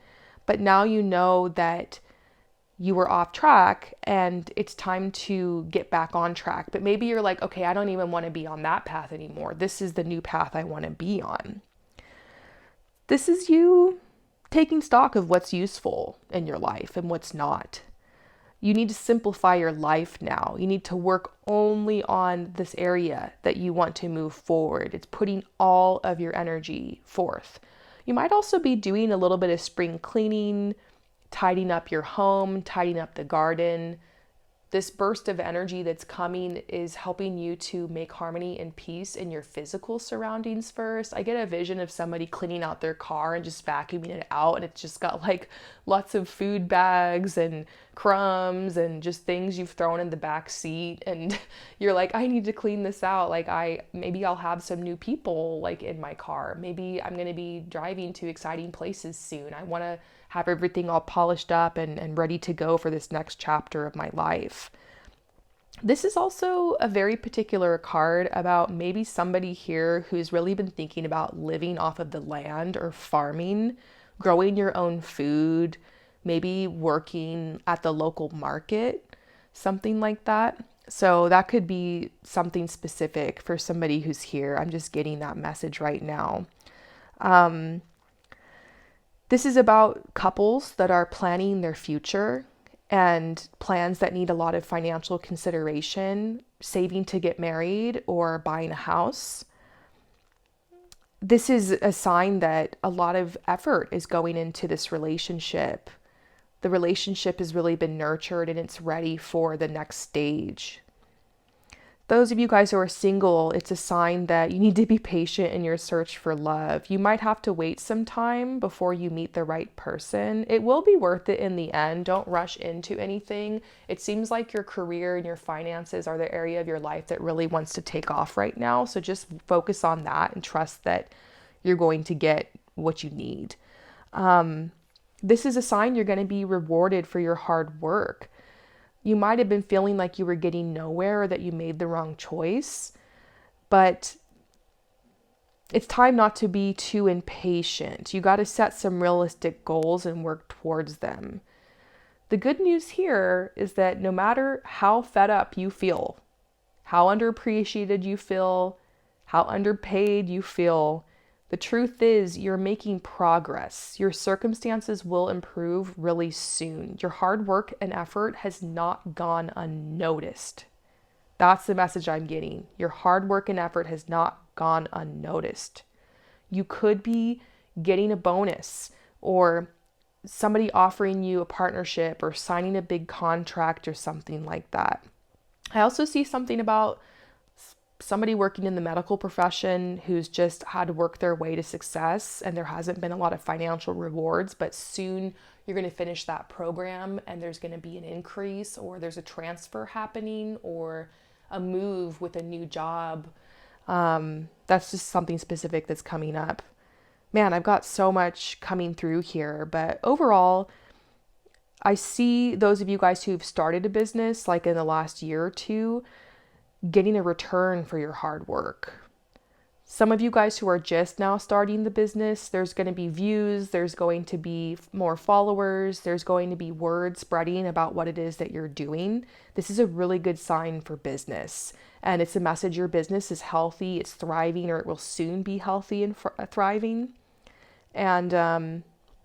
But now you know that you were off track and it's time to get back on track. But maybe you're like, okay, I don't even want to be on that path anymore. This is the new path I want to be on. This is you taking stock of what's useful in your life and what's not. You need to simplify your life now. You need to work only on this area that you want to move forward. It's putting all of your energy forth. You might also be doing a little bit of spring cleaning, tidying up your home, tidying up the garden, This burst of energy that's coming is helping you to make harmony and peace in your physical surroundings first. I get a vision of somebody cleaning out their car and just vacuuming it out, and it's just got like lots of food bags and crumbs and just things you've thrown in the back seat, and you're like, I need to clean this out. Like maybe I'll have some new people like in my car. Maybe I'm going to be driving to exciting places soon. I want to have everything all polished up and ready to go for this next chapter of my life. This is also a very particular card about maybe somebody here who's really been thinking about living off of the land or farming, growing your own food, maybe working at the local market, something like that. So that could be something specific for somebody who's here. I'm just getting that message right now. This is about couples that are planning their future and plans that need a lot of financial consideration, saving to get married or buying a house. This is a sign that a lot of effort is going into this relationship. The relationship has really been nurtured and it's ready for the next stage. Those of you guys who are single, it's a sign that you need to be patient in your search for love. You might have to wait some time before you meet the right person. It will be worth it in the end. Don't rush into anything. It seems like your career and your finances are the area of your life that really wants to take off right now. So just focus on that and trust that you're going to get what you need. This is a sign you're going to be rewarded for your hard work. You might have been feeling like you were getting nowhere or that you made the wrong choice, but it's time not to be too impatient. You got to set some realistic goals and work towards them. The good news here is that no matter how fed up you feel, how underappreciated you feel, how underpaid you feel, the truth is you're making progress. Your circumstances will improve really soon. Your hard work and effort has not gone unnoticed. That's the message I'm getting. Your hard work and effort has not gone unnoticed. You could be getting a bonus or somebody offering you a partnership or signing a big contract or something like that. I also see something about somebody working in the medical profession who's just had to work their way to success and there hasn't been a lot of financial rewards, but soon you're going to finish that program and there's going to be an increase or there's a transfer happening or a move with a new job. That's just something specific that's coming up. Man, I've got so much coming through here, but overall, I see those of you guys who've started a business like in the last year or two getting a return for your hard work. Some of you guys who are just now starting the business, there's going to be views, there's going to be more followers, there's going to be word spreading about what it is that you're doing. This is a really good sign for business. And it's a message your business is healthy, it's thriving, or it will soon be healthy and thriving. And,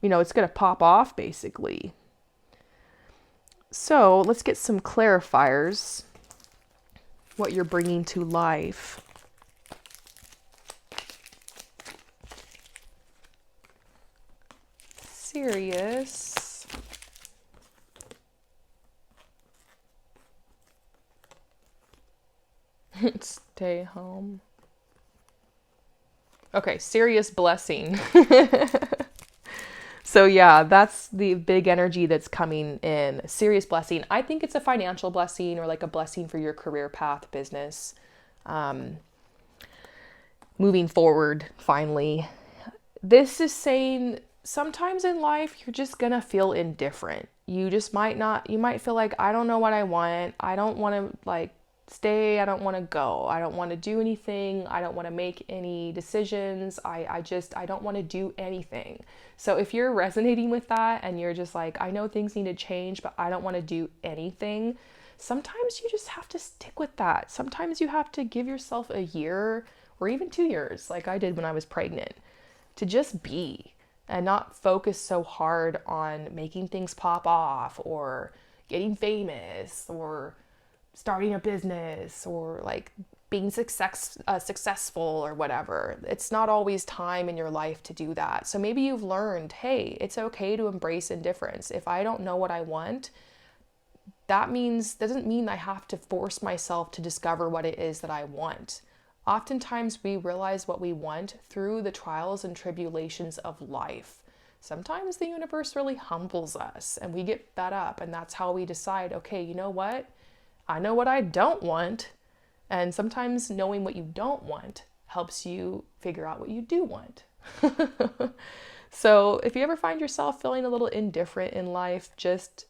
it's going to pop off basically. So let's get some clarifiers. What you're bringing to life. Serious. Stay home. Okay, serious blessing. So yeah, that's the big energy that's coming in. Serious blessing. I think it's a financial blessing or like a blessing for your career path, business. Moving forward, finally. This is saying sometimes in life, you're just gonna feel indifferent. You might feel like, I don't know what I want. I don't want to stay. I don't want to go. I don't want to do anything. I don't want to make any decisions. I don't want to do anything. So if you're resonating with that and you're just like, I know things need to change, but I don't want to do anything. Sometimes you just have to stick with that. Sometimes you have to give yourself a year or even 2 years, like I did when I was pregnant, to just be and not focus so hard on making things pop off or getting famous or starting a business or being successful or whatever. It's not always time in your life to do that. So maybe you've learned, hey, it's okay to embrace indifference. If I don't know what I want, doesn't mean I have to force myself to discover what it is that I want. Oftentimes we realize what we want through the trials and tribulations of life. Sometimes the universe really humbles us and we get fed up, and that's how we decide, okay, you know what? I know what I don't want. And sometimes knowing what you don't want helps you figure out what you do want. So if you ever find yourself feeling a little indifferent in life, just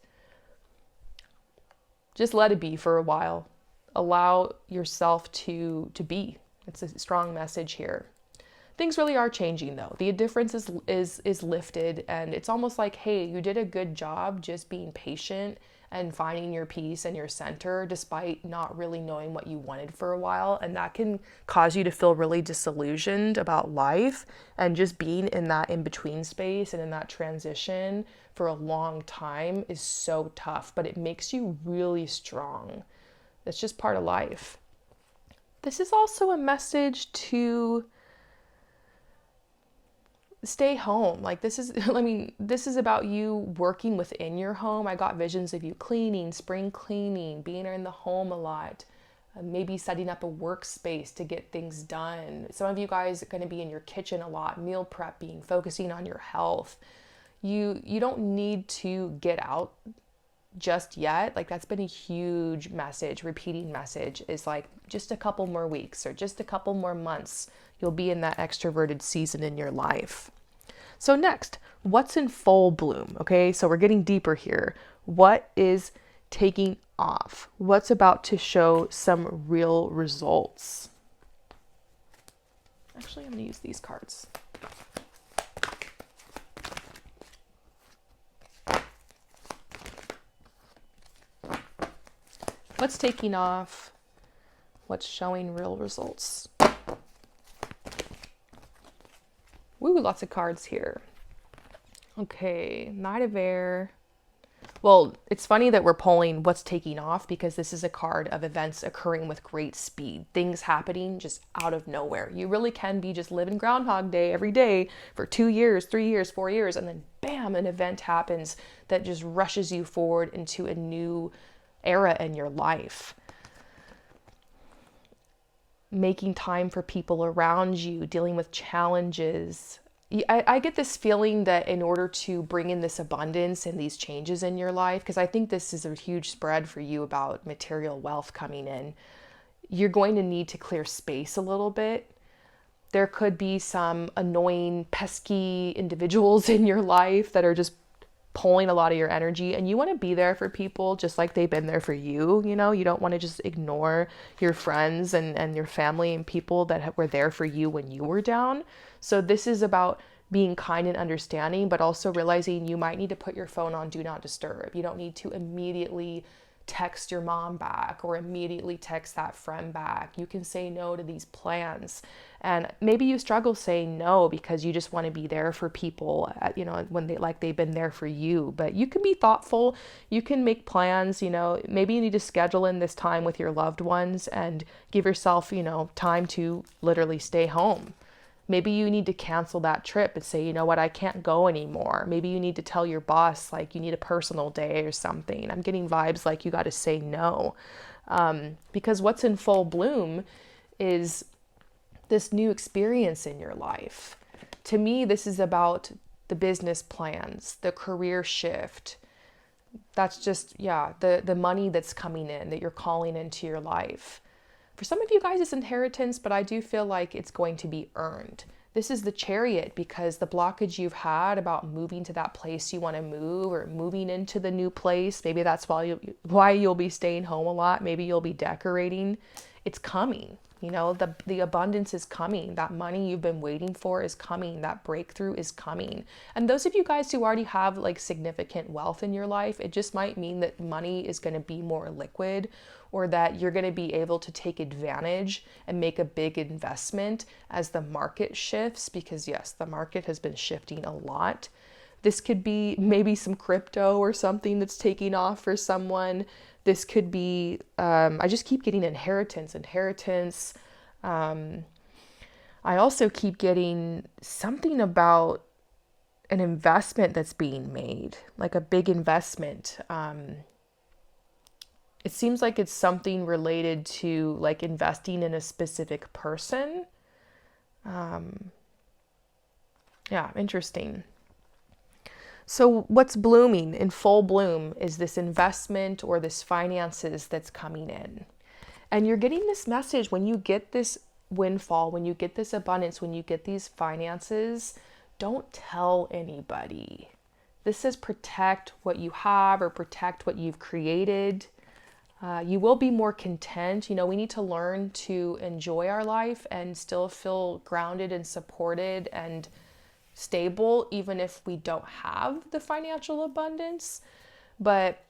let it be for a while. Allow yourself to be. It's a strong message here. Things really are changing though. The indifference is lifted, and it's almost like, hey, you did a good job just being patient and finding your peace and your center despite not really knowing what you wanted for a while. And that can cause you to feel really disillusioned about life, and just being in that in-between space and in that transition for a long time is so tough, but it makes you really strong. It's just part of life. This is also a message to stay home. Like this is, this is about you working within your home. I got visions of you cleaning, spring cleaning, being in the home a lot, maybe setting up a workspace to get things done. Some of you guys are going to be in your kitchen a lot, meal prepping, focusing on your health. You don't need to get out just yet. Like that's been a huge message, repeating message is like just a couple more weeks or just a couple more months. You'll be in that extroverted season in your life. So next, what's in full bloom? Okay, so we're getting deeper here. What is taking off? What's about to show some real results? Actually, I'm going to use these cards. What's taking off? What's showing real results? Woo, lots of cards here. Okay, Knight of Air. Well, it's funny that we're pulling what's taking off because this is a card of events occurring with great speed. Things happening just out of nowhere. You really can be just living Groundhog Day every day for 2 years, 3 years, 4 years, and then bam, an event happens that just rushes you forward into a new era in your life. Making time for people around you, dealing with challenges. I get this feeling that in order to bring in this abundance and these changes in your life, because I think this is a huge spread for you about material wealth coming in, you're going to need to clear space a little bit. There could be some annoying, pesky individuals in your life that are just pulling a lot of your energy, and you want to be there for people just like they've been there for you. You know, you don't want to just ignore your friends and your family and people that were there for you when you were down. So this is about being kind and understanding, but also realizing you might need to put your phone on do not disturb. You don't need to immediately text your mom back or immediately text that friend back. You can say no to these plans. And maybe you struggle saying no because you just want to be there for people, when they've been there for you. But you can be thoughtful. You can make plans. Maybe you need to schedule in this time with your loved ones and give yourself, time to literally stay home. Maybe you need to cancel that trip and say, you know what, I can't go anymore. Maybe you need to tell your boss, like, you need a personal day or something. I'm getting vibes like you got to say no. Because what's in full bloom is this new experience in your life. To me, this is about the business plans, the career shift. That's just, the money that's coming in, that you're calling into your life. For some of you guys, it's inheritance, but I do feel like it's going to be earned. This is the Chariot because the blockage you've had about moving to that place you want to move or moving into the new place, maybe that's why you'll be staying home a lot. Maybe you'll be decorating. It's coming. The abundance is coming. That money you've been waiting for is coming. That breakthrough is coming. And those of you guys who already have like significant wealth in your life, it just might mean that money is going to be more liquid, or that you're going to be able to take advantage and make a big investment as the market shifts, because yes, the market has been shifting a lot. This could be maybe some crypto or something that's taking off for someone. This could be, I just keep getting inheritance. I also keep getting something about an investment that's being made, like a big investment. It seems like it's something related to like investing in a specific person. Yeah, interesting. So, what's blooming in full bloom is this investment or this finances that's coming in. And you're getting this message when you get this windfall, when you get this abundance, when you get these finances, don't tell anybody. This says protect what you have or protect what you've created. You will be more content. You know, we need to learn to enjoy our life and still feel grounded and supported and stable, even if we don't have the financial abundance. But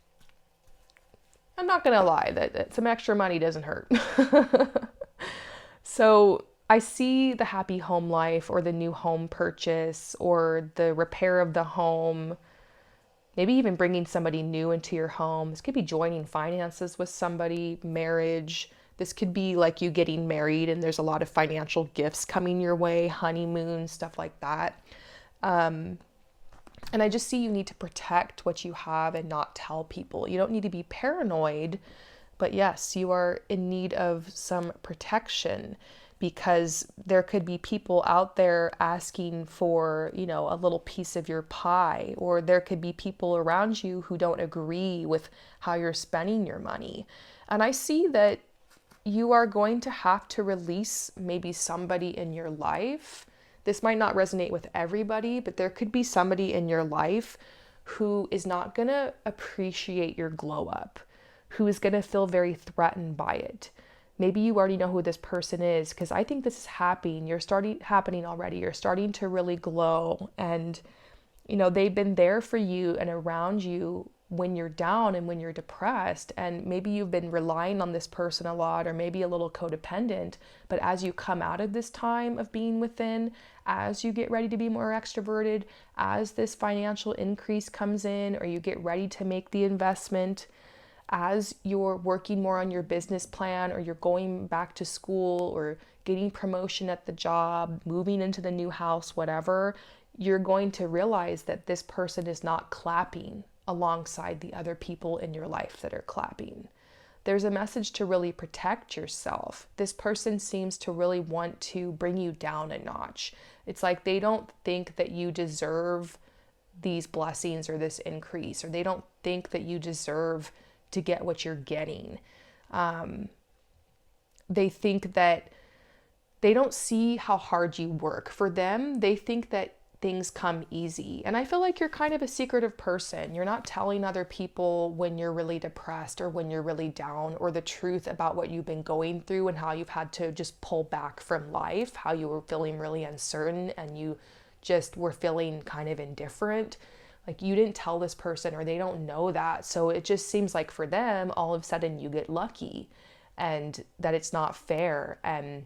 I'm not going to lie, that some extra money doesn't hurt. So I see the happy home life or the new home purchase or the repair of the home, maybe even bringing somebody new into your home. This could be joining finances with somebody, marriage. This could be like you getting married and there's a lot of financial gifts coming your way, honeymoon, stuff like that. And I just see you need to protect what you have and not tell people. You don't need to be paranoid, but yes, you are in need of some protection because there could be people out there asking for, you know, a little piece of your pie, or there could be people around you who don't agree with how you're spending your money. And I see that you are going to have to release maybe somebody in your life. This might not resonate with everybody, but there could be somebody in your life who is not going to appreciate your glow up, who is going to feel very threatened by it. Maybe you already know who this person is, because I think this is happening. Happening already. You're starting to really glow, and you know, they've been there for you and around you when you're down and when you're depressed. And maybe you've been relying on this person a lot, or maybe a little codependent. But as you come out of this time of being within, as you get ready to be more extroverted, as this financial increase comes in, or you get ready to make the investment, as you're working more on your business plan, or you're going back to school, or getting promotion at the job, moving into the new house, whatever, you're going to realize that this person is not clapping alongside the other people in your life that are clapping. There's a message to really protect yourself. This person seems to really want to bring you down a notch. It's like they don't think that you deserve these blessings or this increase, or they don't think that you deserve to get what you're getting. They think that they don't see how hard you work. For them, they think that things come easy. And I feel like you're kind of a secretive person. You're not telling other people when you're really depressed or when you're really down, or the truth about what you've been going through and how you've had to just pull back from life, how you were feeling really uncertain and you just were feeling kind of indifferent. Like you didn't tell this person, or they don't know that. So it just seems like for them, all of a sudden you get lucky and that it's not fair. And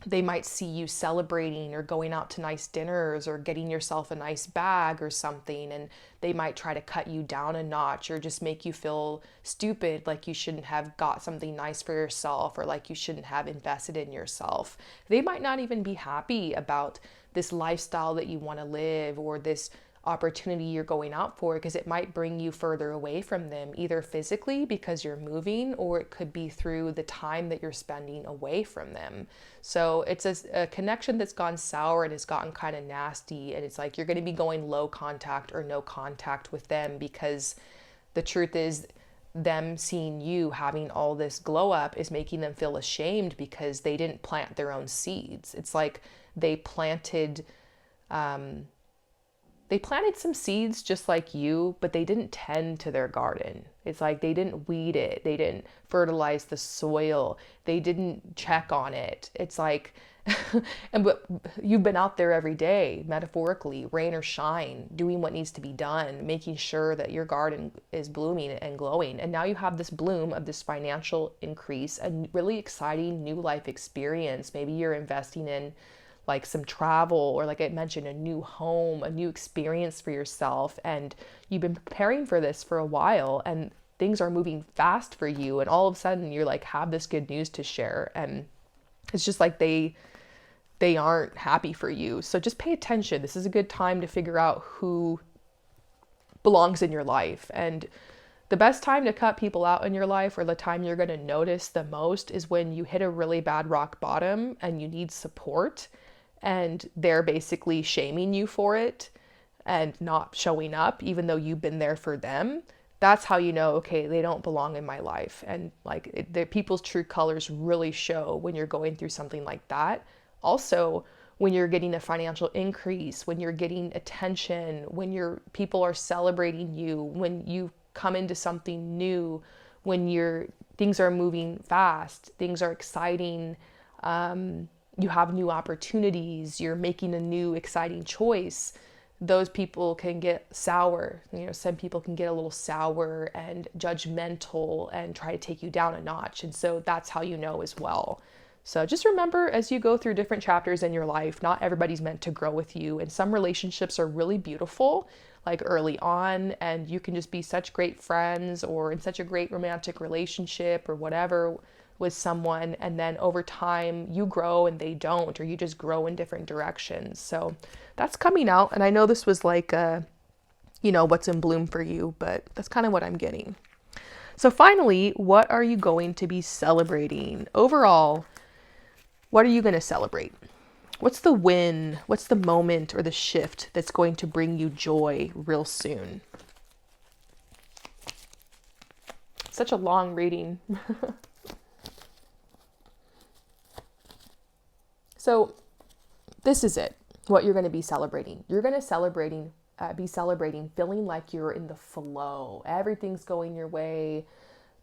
they might see you celebrating or going out to nice dinners or getting yourself a nice bag or something, and they might try to cut you down a notch or just make you feel stupid, like you shouldn't have got something nice for yourself, or like you shouldn't have invested in yourself. They might not even be happy about this lifestyle that you want to live, or this opportunity you're going out for, because it might bring you further away from them, either physically because you're moving, or it could be through the time that you're spending away from them. So it's a connection that's gone sour and has gotten kind of nasty, and it's like you're going to be going low contact or no contact with them, because the truth is them seeing you having all this glow up is making them feel ashamed because they didn't plant their own seeds. It's like they planted some seeds just like you, but they didn't tend to their garden. It's like they didn't weed it. They didn't fertilize the soil. They didn't check on it. It's like, but you've been out there every day, metaphorically, rain or shine, doing what needs to be done, making sure that your garden is blooming and glowing. And now you have this bloom of this financial increase, a really exciting new life experience. Maybe you're investing in like some travel, or like I mentioned, a new home, a new experience for yourself. And you've been preparing for this for a while, and things are moving fast for you. And all of a sudden you're like, have this good news to share. And it's just like they aren't happy for you. So just pay attention. This is a good time to figure out who belongs in your life. And The best time to cut people out in your life, or the time you're going to notice the most, is when you hit a really bad rock bottom and you need support and they're basically shaming you for it and not showing up even though you've been there for them. That's how you know, okay, they don't belong in my life. And like the people's true colors really show when you're going through something like that. Also, when you're getting a financial increase, when you're getting attention, when your people are celebrating you, when you come into something new, when things are moving fast, things are exciting, you have new opportunities, you're making a new exciting choice, those people can get sour. Some people can get a little sour and judgmental and try to take you down a notch. And so that's how you know as well. So just remember, as you go through different chapters in your life, not everybody's meant to grow with you. And some relationships are really beautiful, like early on, and you can just be such great friends or in such a great romantic relationship or whatever with someone. And then over time you grow and they don't, or you just grow in different directions. So that's coming out. And I know this was like, what's in bloom for you, but that's kind of what I'm getting. So finally, what are you going to be celebrating? Overall, what are you going to celebrate? What's the win? What's the moment or the shift that's going to bring you joy real soon? Such a long reading. So this is it, what you're going to be celebrating. You're going to be celebrating feeling like you're in the flow. Everything's going your way.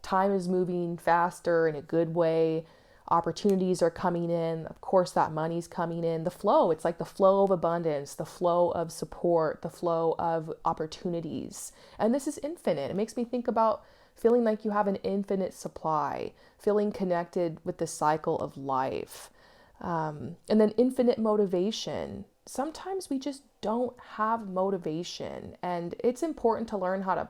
Time is moving faster in a good way. Opportunities are coming in. Of course, that money's coming in. The flow, it's like the flow of abundance, the flow of support, the flow of opportunities. And this is infinite. It makes me think about feeling like you have an infinite supply, feeling connected with the cycle of life. And then infinite motivation. Sometimes we just don't have motivation, and it's important to learn how to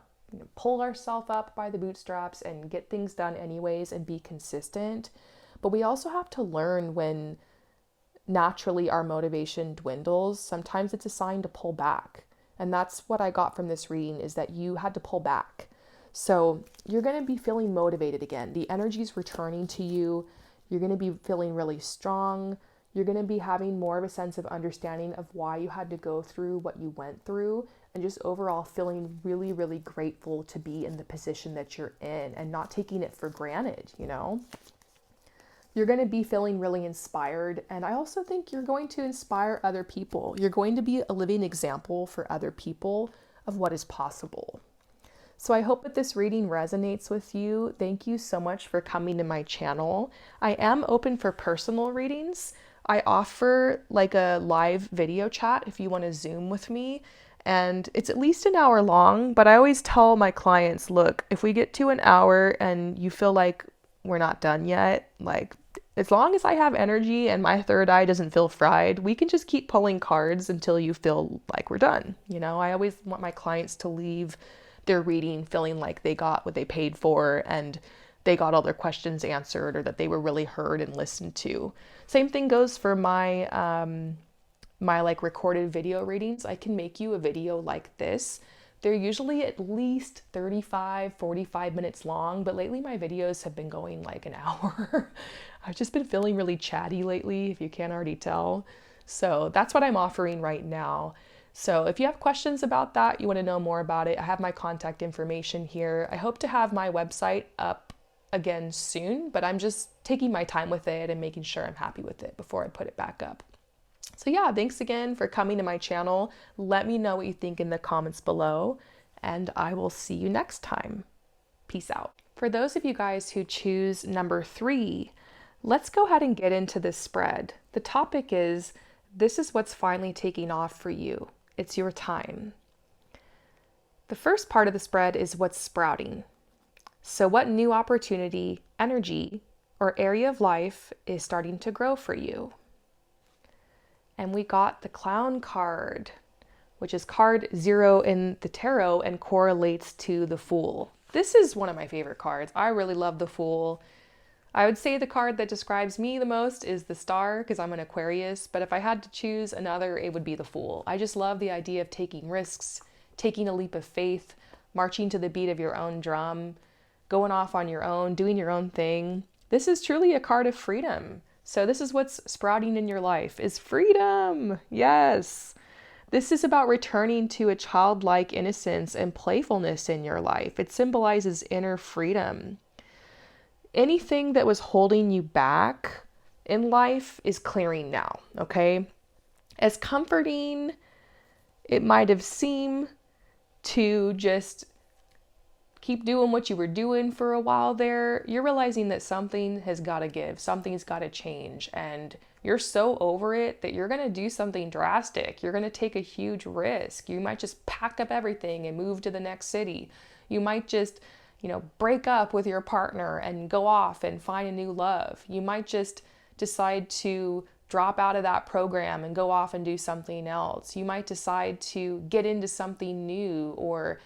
pull ourselves up by the bootstraps and get things done anyways and be consistent. But we also have to learn when naturally our motivation dwindles. Sometimes it's a sign to pull back. And that's what I got from this reading, is that you had to pull back. So you're going to be feeling motivated again. The energy is returning to you. You're going to be feeling really strong. You're going to be having more of a sense of understanding of why you had to go through what you went through, and just overall feeling really, really grateful to be in the position that you're in and not taking it for granted, You're going to be feeling really inspired, and I also think you're going to inspire other people. You're going to be a living example for other people of what is possible. So I hope that this reading resonates with you. Thank you so much for coming to my channel. I am open for personal readings. I offer like a live video chat if you want to Zoom with me. And it's at least an hour long, but I always tell my clients, look, if we get to an hour and you feel like we're not done yet, like as long as I have energy and my third eye doesn't feel fried, we can just keep pulling cards until you feel like we're done. I always want my clients to leave their reading feeling like they got what they paid for and they got all their questions answered, or that they were really heard and listened to. Same thing goes for my my like recorded video readings. I can make you a video like this. They're usually at least 45 minutes long, but lately my videos have been going like an hour. I've just been feeling really chatty lately, if you can't already tell. So that's what I'm offering right now. So if you have questions about that, you want to know more about it, I have my contact information here. I hope to have my website up again soon, but I'm just taking my time with it and making sure I'm happy with it before I put it back up. So yeah, thanks again for coming to my channel. Let me know what you think in the comments below, and I will see you next time. Peace out. For those of you guys who choose number 3, let's go ahead and get into this spread. The topic is, this is what's finally taking off for you. It's your time. The first part of the spread is what's sprouting. So what new opportunity, energy, or area of life is starting to grow for you? And we got the Clown card, which is card 0 in the tarot and correlates to the Fool. This is one of my favorite cards. I really love the Fool. I would say the card that describes me the most is the Star, because I'm an Aquarius, but if I had to choose another, it would be the Fool. I just love the idea of taking risks, taking a leap of faith, marching to the beat of your own drum, going off on your own, doing your own thing. This is truly a card of freedom. So this is what's sprouting in your life is freedom. Yes. This is about returning to a childlike innocence and playfulness in your life. It symbolizes inner freedom. Anything that was holding you back in life is clearing now, okay? As comforting it might have seemed to just keep doing what you were doing for a while there, you're realizing that something has got to give, something's got to change, and you're so over it that you're going to do something drastic. You're going to take a huge risk. You might just pack up everything and move to the next city. You might just, break up with your partner and go off and find a new love. You might just decide to drop out of that program and go off and do something else. You might decide to get into something new or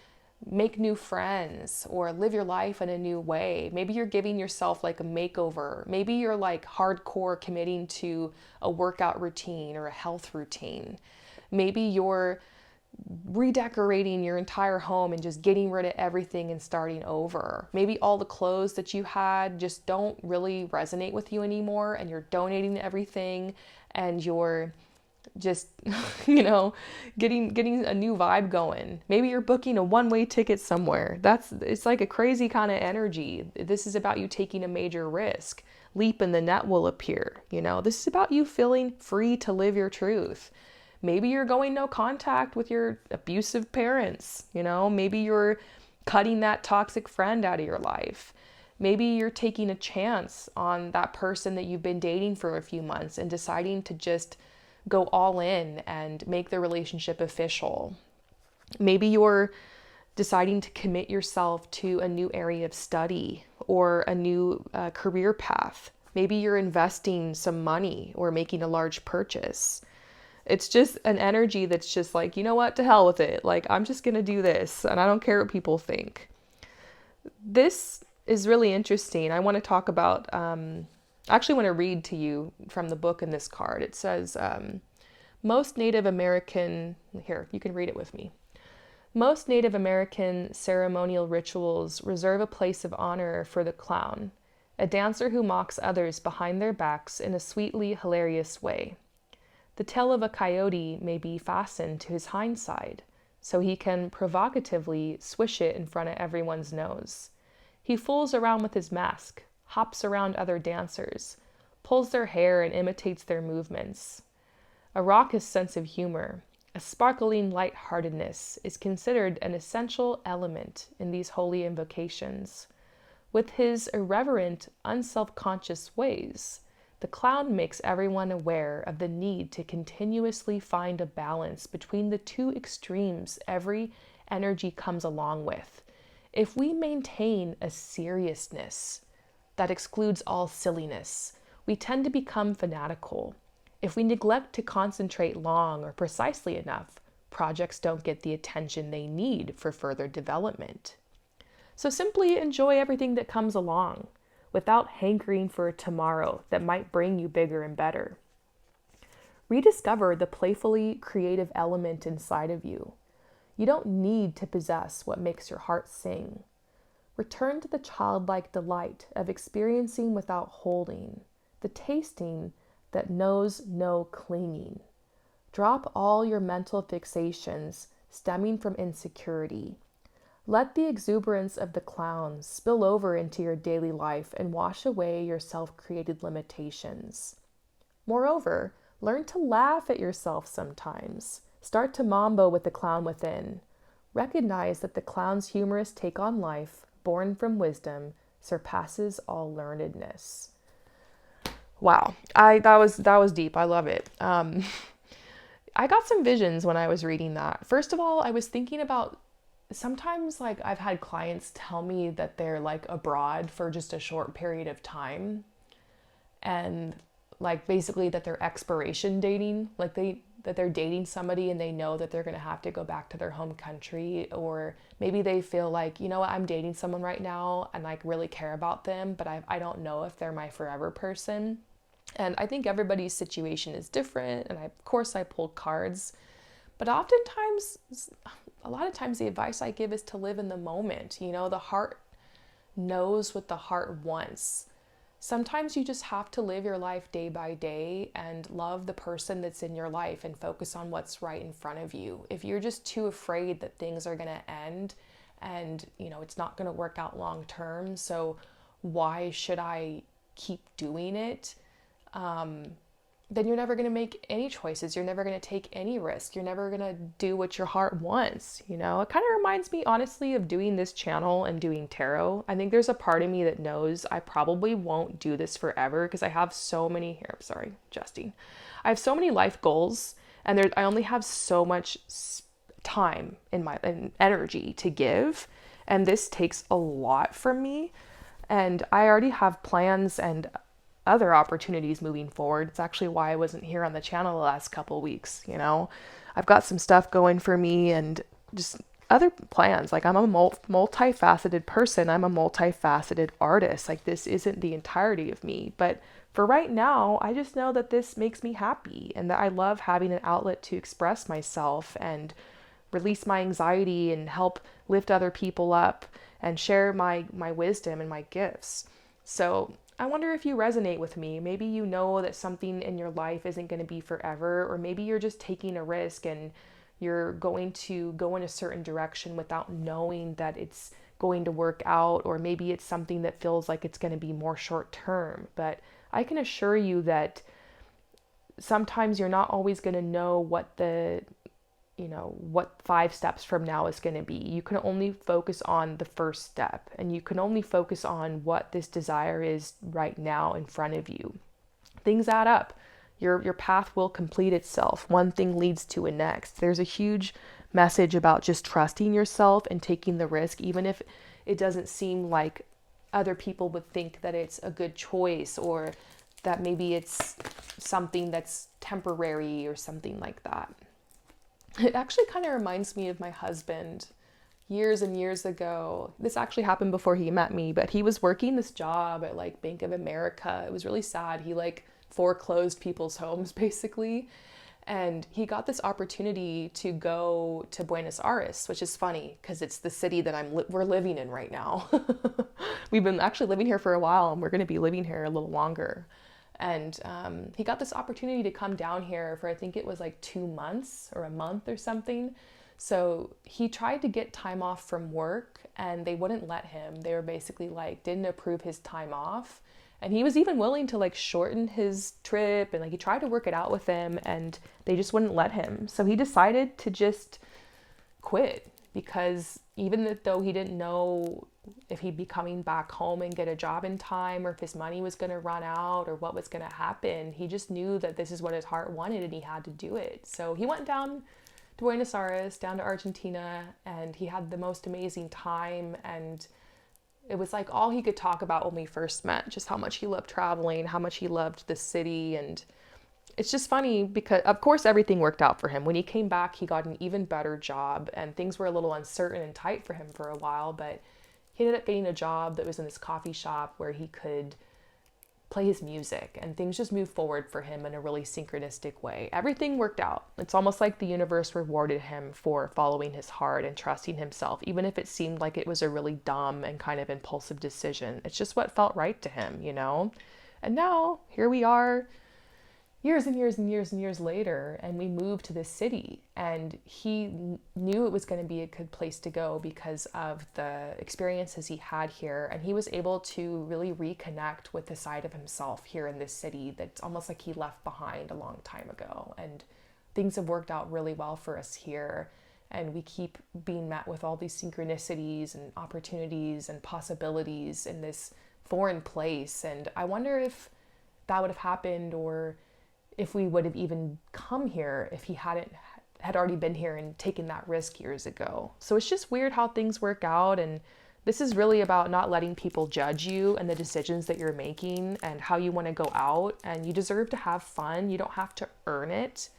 make new friends or live your life in a new way. Maybe you're giving yourself like a makeover. Maybe you're like hardcore committing to a workout routine or a health routine. Maybe you're redecorating your entire home and just getting rid of everything and starting over. Maybe all the clothes that you had just don't really resonate with you anymore and you're donating everything and you're just, getting a new vibe going. Maybe you're booking a one-way ticket somewhere. It's like a crazy kind of energy. This is about you taking a major risk. Leap and the net will appear. This is about you feeling free to live your truth. Maybe you're going no contact with your abusive parents. Maybe you're cutting that toxic friend out of your life. Maybe you're taking a chance on that person that you've been dating for a few months and deciding to just go all in and make the relationship official. Maybe you're deciding to commit yourself to a new area of study or a new career path. Maybe you're investing some money or making a large purchase. It's just an energy that's just like, you know what, to hell with it. Like, I'm just going to do this and I don't care what people think. This is really interesting. I want to talk about, I actually want to read to you from the book in this card. It says, most Native American, here, you can read it with me. Most Native American ceremonial rituals reserve a place of honor for the clown, a dancer who mocks others behind their backs in a sweetly hilarious way. The tail of a coyote may be fastened to his hind side, so he can provocatively swish it in front of everyone's nose. He fools around with his mask, hops around other dancers, pulls their hair and imitates their movements. A raucous sense of humor, a sparkling lightheartedness is considered an essential element in these holy invocations. With his irreverent, unself-conscious ways, the clown makes everyone aware of the need to continuously find a balance between the two extremes every energy comes along with. If we maintain a seriousness that excludes all silliness, we tend to become fanatical. If we neglect to concentrate long or precisely enough, projects don't get the attention they need for further development. So simply enjoy everything that comes along, without hankering for a tomorrow that might bring you bigger and better. Rediscover the playfully creative element inside of you. You don't need to possess what makes your heart sing. Return to the childlike delight of experiencing without holding, the tasting that knows no clinging. Drop all your mental fixations stemming from insecurity. Let the exuberance of the clown spill over into your daily life and wash away your self-created limitations. Moreover, learn to laugh at yourself sometimes. Start to mambo with the clown within. Recognize that the clown's humorous take on life, born from wisdom, surpasses all learnedness. Wow, that was deep. I love it. I got some visions when I was reading that. First of all, I was thinking about sometimes like I've had clients tell me that they're like abroad for just a short period of time and like basically that they're expiration dating, like that they're dating somebody and they know that they're going to have to go back to their home country, or maybe they feel like, you know what, I'm dating someone right now and like really care about them, but I don't know if they're my forever person. And I think everybody's situation is different, and of course I pulled cards. But oftentimes, a lot of times the advice I give is to live in the moment. The heart knows what the heart wants. Sometimes you just have to live your life day by day and love the person that's in your life and focus on what's right in front of you. If you're just too afraid that things are going to end and, it's not going to work out long term, so why should I keep doing it? Then you're never going to make any choices. You're never going to take any risk. You're never going to do what your heart wants. It kind of reminds me, honestly, of doing this channel and doing tarot. I think there's a part of me that knows I probably won't do this forever because I have so many here. I'm sorry, adjusting. I have so many life goals, and I only have so much time and energy to give. And this takes a lot from me. And I already have plans and other opportunities moving forward. It's actually why I wasn't here on the channel the last couple weeks. I've got some stuff going for me and just other plans. Like, I'm a multifaceted person. I'm a multifaceted artist. Like, this isn't the entirety of me, but for right now, I just know that this makes me happy and that I love having an outlet to express myself and release my anxiety and help lift other people up and share my wisdom and my gifts. So I wonder if you resonate with me. Maybe you know that something in your life isn't going to be forever, or maybe you're just taking a risk and you're going to go in a certain direction without knowing that it's going to work out, or maybe it's something that feels like it's going to be more short term. But I can assure you that sometimes you're not always going to know what what 5 steps from now is going to be. You can only focus on the first step, and you can only focus on what this desire is right now in front of you. Things add up. Your path will complete itself. One thing leads to a next. There's a huge message about just trusting yourself and taking the risk, even if it doesn't seem like other people would think that it's a good choice, or that maybe it's something that's temporary or something like that. It actually kind of reminds me of my husband years and years ago. This actually happened before he met me, but he was working this job at like Bank of America. It was really sad. He foreclosed people's homes basically. And he got this opportunity to go to Buenos Aires, which is funny because it's the city that we're living in right now. We've been actually living here for a while, and we're going to be living here a little longer. And he got this opportunity to come down here for, I think it was like 2 months or a month or something. So he tried to get time off from work, and they wouldn't let him. They were basically didn't approve his time off. And he was even willing to shorten his trip, and he tried to work it out with them, and they just wouldn't let him. So he decided to just quit, because even though he didn't know if he'd be coming back home and get a job in time, or if his money was going to run out, or what was going to happen, he just knew that this is what his heart wanted and he had to do it. So he went down to Buenos Aires, down to Argentina, and he had the most amazing time. And it was all he could talk about when we first met, just how much he loved traveling, how much he loved the city. And it's just funny because, of course, everything worked out for him. When he came back, he got an even better job, and things were a little uncertain and tight for him for a while, but he ended up getting a job that was in this coffee shop where he could play his music, and things just moved forward for him in a really synchronistic way. Everything worked out. It's almost like the universe rewarded him for following his heart and trusting himself, even if it seemed like it was a really dumb and kind of impulsive decision. It's just what felt right to him, And now, here we are, years and years and years and years later, and we moved to this city, and he knew it was going to be a good place to go because of the experiences he had here, and he was able to really reconnect with the side of himself here in this city that's almost like he left behind a long time ago. And things have worked out really well for us here, and we keep being met with all these synchronicities and opportunities and possibilities in this foreign place. And I wonder if that would have happened, or if we would have even come here if he had already been here and taken that risk years ago. So it's just weird how things work out. And this is really about not letting people judge you and the decisions that you're making and how you want to go out. And you deserve to have fun. You don't have to earn it.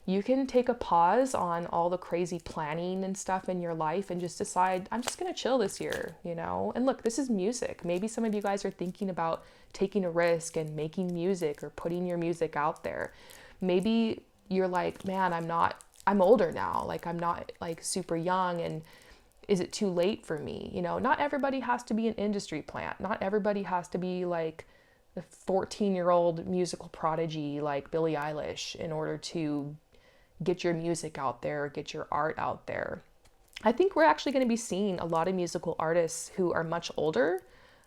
You can take a pause on all the crazy planning and stuff in your life and just decide, I'm just going to chill this year, And look, this is music. Maybe some of you guys are thinking about taking a risk and making music or putting your music out there. Maybe you're like, man, I'm not I'm older now. Like, I'm not like super young, and is it too late for me? Not everybody has to be an industry plant. Not everybody has to be like a 14-year-old musical prodigy like Billie Eilish in order to get your music out there, get your art out there. I think we're actually going to be seeing a lot of musical artists who are much older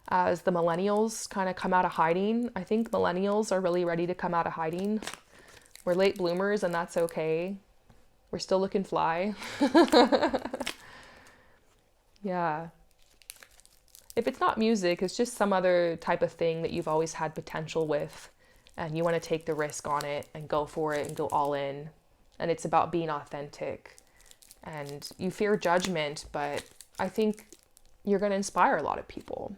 as the millennials kind of come out of hiding. I think millennials are really ready to come out of hiding. We're late bloomers, and that's okay. We're still looking fly. Yeah. If it's not music, it's just some other type of thing that you've always had potential with, and you want to take the risk on it and go for it and go all in. And it's about being authentic. And you fear judgment, but I think you're going to inspire a lot of people.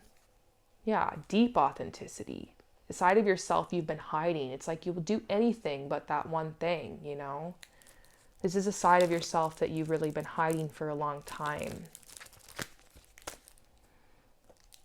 Yeah, deep authenticity. The side of yourself you've been hiding. It's like you will do anything but that one thing, This is a side of yourself that you've really been hiding for a long time.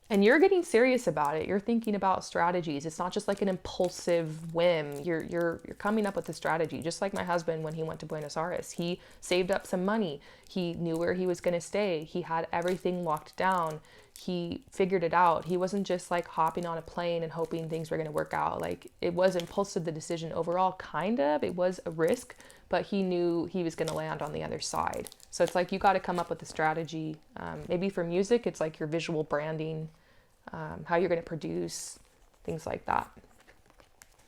And you're getting serious about it. You're thinking about strategies. It's not just like an impulsive whim. You're coming up with a strategy. Just like my husband when he went to Buenos Aires. He saved up some money. He knew where he was going to stay. He had everything locked down. He figured it out. He wasn't just like hopping on a plane and hoping things were going to work out. Like, it was impulsive, the decision overall, kind of. It was a risk, but he knew he was going to land on the other side. So it's like you got to come up with a strategy. Maybe for music, it's like your visual branding, how you're going to produce, things like that.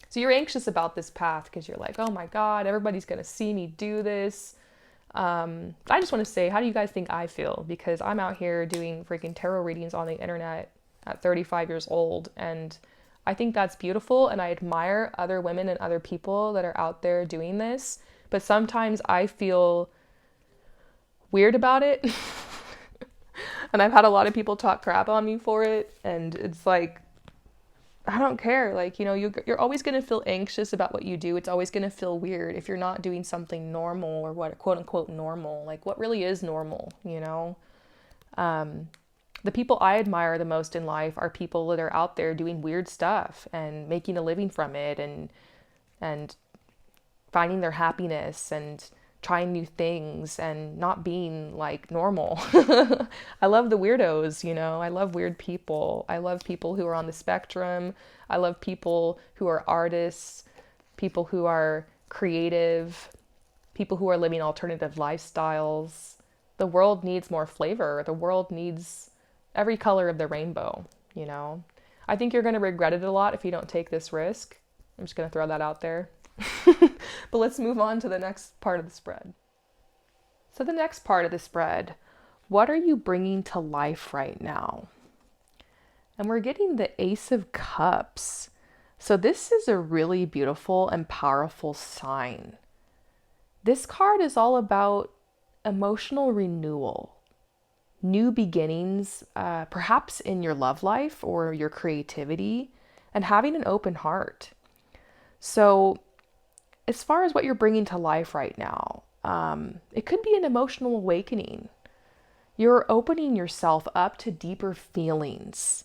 So you're anxious about this path because you're like, oh my God, everybody's going to see me do this. I just want to say, how do you guys think I feel? Because I'm out here doing freaking tarot readings on the internet at 35 years old. And I think that's beautiful. And I admire other women and other people that are out there doing this. But sometimes I feel weird about it. And I've had a lot of people talk crap on me for it. And it's like, I don't care. Like, you're always going to feel anxious about what you do. It's always going to feel weird if you're not doing something normal, or what, quote unquote, normal. Like, what really is normal, The people I admire the most in life are people that are out there doing weird stuff and making a living from it, and finding their happiness and trying new things and not being like normal. I love the weirdos, I love weird people. I love people who are on the spectrum. I love people who are artists, people who are creative, people who are living alternative lifestyles. The world needs more flavor. The world needs every color of the rainbow, I think you're going to regret it a lot if you don't take this risk. I'm just going to throw that out there. But let's move on to the next part of the spread. So the next part of the spread, what are you bringing to life right now? And we're getting the Ace of Cups. So this is a really beautiful and powerful sign. This card is all about emotional renewal, new beginnings, perhaps in your love life or your creativity, and having an open heart. So as far as what you're bringing to life right now, it could be an emotional awakening. You're opening yourself up to deeper feelings,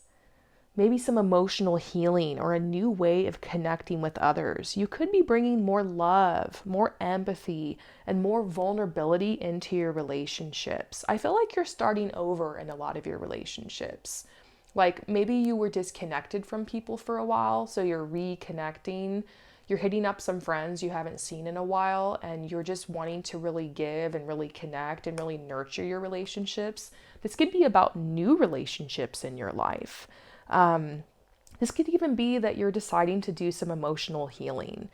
maybe some emotional healing or a new way of connecting with others. You could be bringing more love, more empathy, and more vulnerability into your relationships. I feel like you're starting over in a lot of your relationships. Like, maybe you were disconnected from people for a while, so you're reconnecting. You're hitting up some friends you haven't seen in a while, and you're just wanting to really give and really connect and really nurture your relationships. This could be about new relationships in your life. This could even be that you're deciding to do some emotional healing.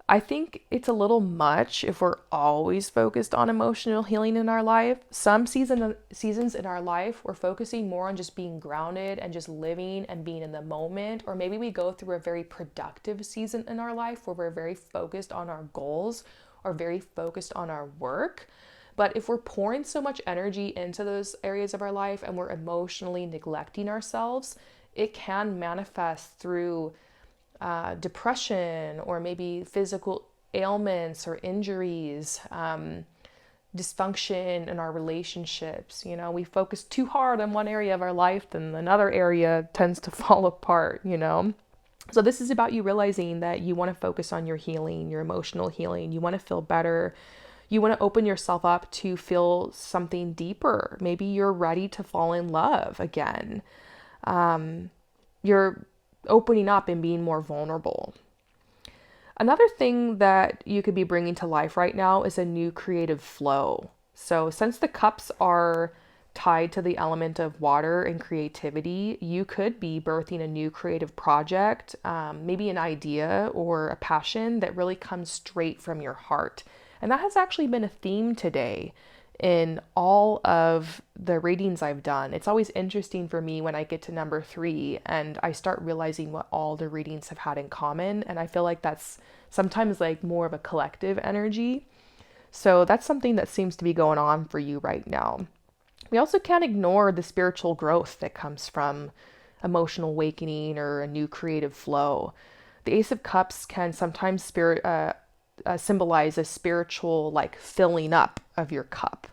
I think it's a little much if we're always focused on emotional healing in our life. Some seasons in our life, we're focusing more on just being grounded and just living and being in the moment. Or maybe we go through a very productive season in our life where we're very focused on our goals or very focused on our work. But if we're pouring so much energy into those areas of our life and we're emotionally neglecting ourselves, it can manifest through depression or maybe physical ailments or injuries, dysfunction in our relationships. We focus too hard on one area of our life, then another area tends to fall apart, So this is about you realizing that you want to focus on your healing, your emotional healing. You want to feel better. You want to open yourself up to feel something deeper. Maybe you're ready to fall in love again. You're opening up and being more vulnerable. Another thing that you could be bringing to life right now is a new creative flow. So, since the cups are tied to the element of water and creativity, you could be birthing a new creative project, maybe an idea or a passion that really comes straight from your heart. And that has actually been a theme today in all of the readings I've done. It's always interesting for me when I get to number 3 and I start realizing what all the readings have had in common. And I feel like that's sometimes like more of a collective energy. So that's something that seems to be going on for you right now. We also can't ignore the spiritual growth that comes from emotional awakening or a new creative flow. The Ace of Cups can sometimes symbolize a spiritual like filling up of your cup.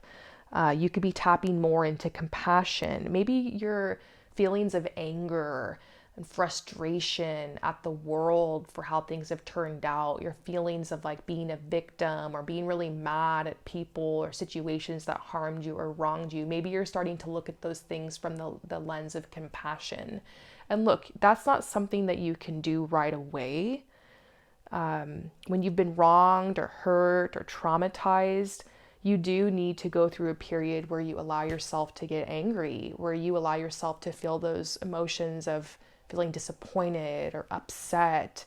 You could be tapping more into compassion. Maybe your feelings of anger and frustration at the world for how things have turned out, your feelings of like being a victim or being really mad at people or situations that harmed you or wronged you. Maybe you're starting to look at those things from the lens of compassion. And look, that's not something that you can do right away. When you've been wronged or hurt or traumatized, you do need to go through a period where you allow yourself to get angry, where you allow yourself to feel those emotions of feeling disappointed or upset,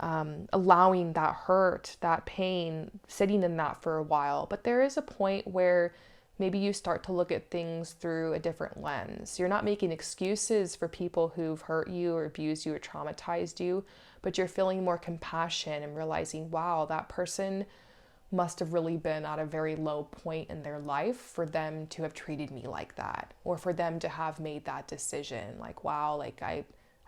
allowing that hurt, that pain, sitting in that for a while. But there is a point where maybe you start to look at things through a different lens. You're not making excuses for people who've hurt you or abused you or traumatized you, but you're feeling more compassion and realizing, wow, that person must have really been at a very low point in their life for them to have treated me like that, or for them to have made that decision. Like, wow, like I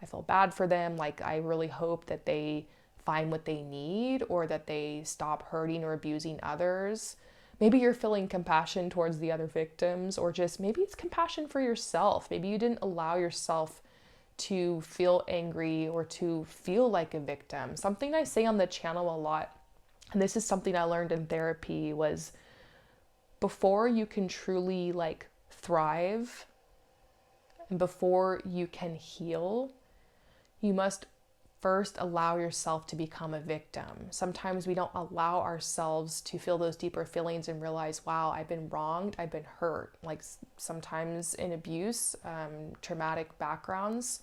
feel bad for them. Like, I really hope that they find what they need or that they stop hurting or abusing others. Maybe you're feeling compassion towards the other victims, or just maybe it's compassion for yourself. Maybe you didn't allow yourself to feel angry or to feel like a victim. Something I say on the channel a lot, and this is something I learned in therapy, was before you can truly like thrive and before you can heal, you must first allow yourself to become a victim. Sometimes we don't allow ourselves to feel those deeper feelings and realize, wow, I've been wronged, I've been hurt. Like sometimes in abuse, traumatic backgrounds,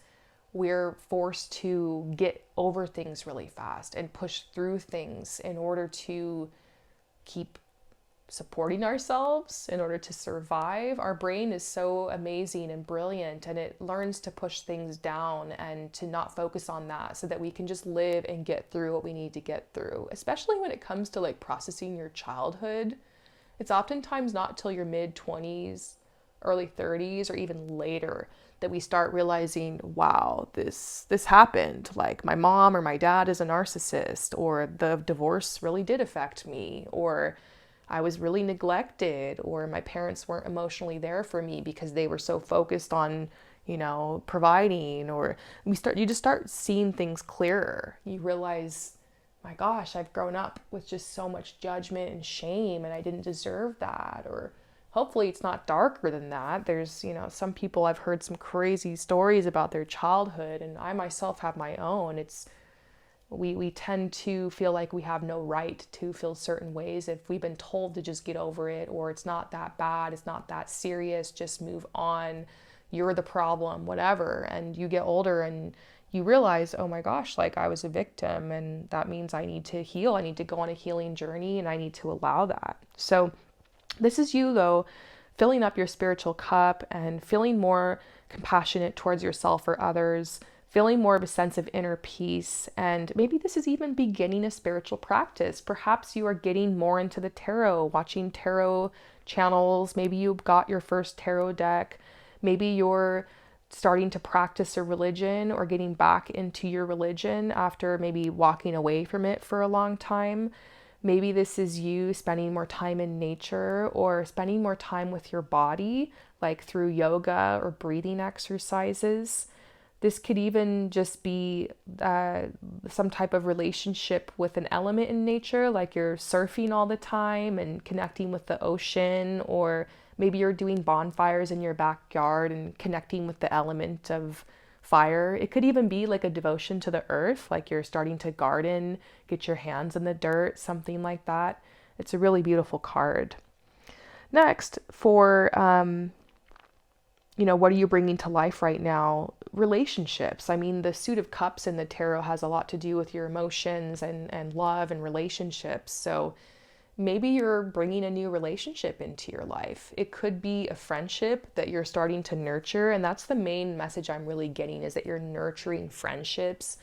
we're forced to get over things really fast and push through things in order to keep supporting ourselves, in order to survive. Our brain is so amazing and brilliant, and it learns to push things down and to not focus on that so that we can just live and get through what we need to get through. Especially when it comes to like processing your childhood, it's oftentimes not till your mid-20s, early 30s, or even later that we start realizing, wow, this happened. Like my mom or my dad is a narcissist, or the divorce really did affect me, or I was really neglected, or my parents weren't emotionally there for me because they were so focused on, providing. Or you just start seeing things clearer. You realize, my gosh, I've grown up with just so much judgment and shame, and I didn't deserve that. Or hopefully it's not darker than that. There's, some people, I've heard some crazy stories about their childhood, and I myself have my own. We tend to feel like we have no right to feel certain ways if we've been told to just get over it, or it's not that bad, it's not that serious, just move on, you're the problem, whatever. And you get older and you realize, oh my gosh, like I was a victim, and that means I need to heal. I need to go on a healing journey, and I need to allow that. So this is you though, filling up your spiritual cup and feeling more compassionate towards yourself or others, feeling more of a sense of inner peace. And maybe this is even beginning a spiritual practice. Perhaps you are getting more into the tarot, watching tarot channels. Maybe you got your first tarot deck. Maybe you're starting to practice a religion or getting back into your religion after maybe walking away from it for a long time. Maybe this is you spending more time in nature or spending more time with your body, like through yoga or breathing exercises. This could even just be some type of relationship with an element in nature, like you're surfing all the time and connecting with the ocean, or maybe you're doing bonfires in your backyard and connecting with the element of fire. It could even be like a devotion to the earth, like you're starting to garden, get your hands in the dirt, something like that. It's a really beautiful card. Next, for what are you bringing to life right now? Relationships. I mean, the Suit of Cups in the tarot has a lot to do with your emotions and love and relationships. So maybe you're bringing a new relationship into your life. It could be a friendship that you're starting to nurture. And that's the main message I'm really getting, is that you're nurturing friendships.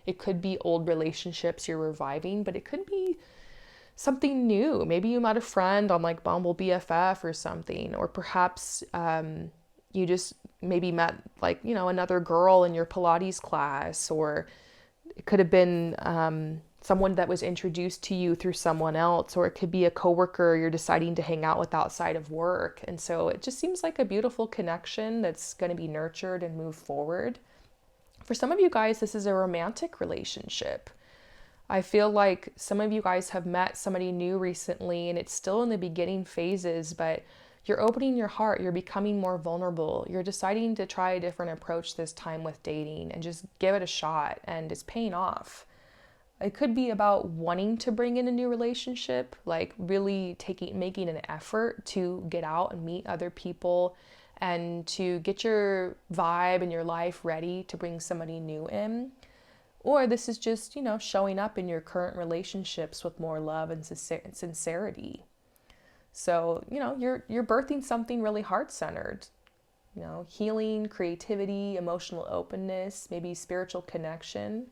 It could be old relationships you're reviving, but it could be something new. Maybe you met a friend on like Bumble BFF or something, or perhaps you just maybe met like, another girl in your Pilates class, or it could have been someone that was introduced to you through someone else, or it could be a coworker you're deciding to hang out with outside of work. And so it just seems like a beautiful connection that's going to be nurtured and move forward. For some of you guys, this is a romantic relationship. I feel like some of you guys have met somebody new recently and it's still in the beginning phases, but you're opening your heart, you're becoming more vulnerable, you're deciding to try a different approach this time with dating and just give it a shot, and it's paying off. It could be about wanting to bring in a new relationship, like really making an effort to get out and meet other people and to get your vibe and your life ready to bring somebody new in. Or this is just, showing up in your current relationships with more love and sincerity. So, you're birthing something really heart-centered, healing, creativity, emotional openness, maybe spiritual connection.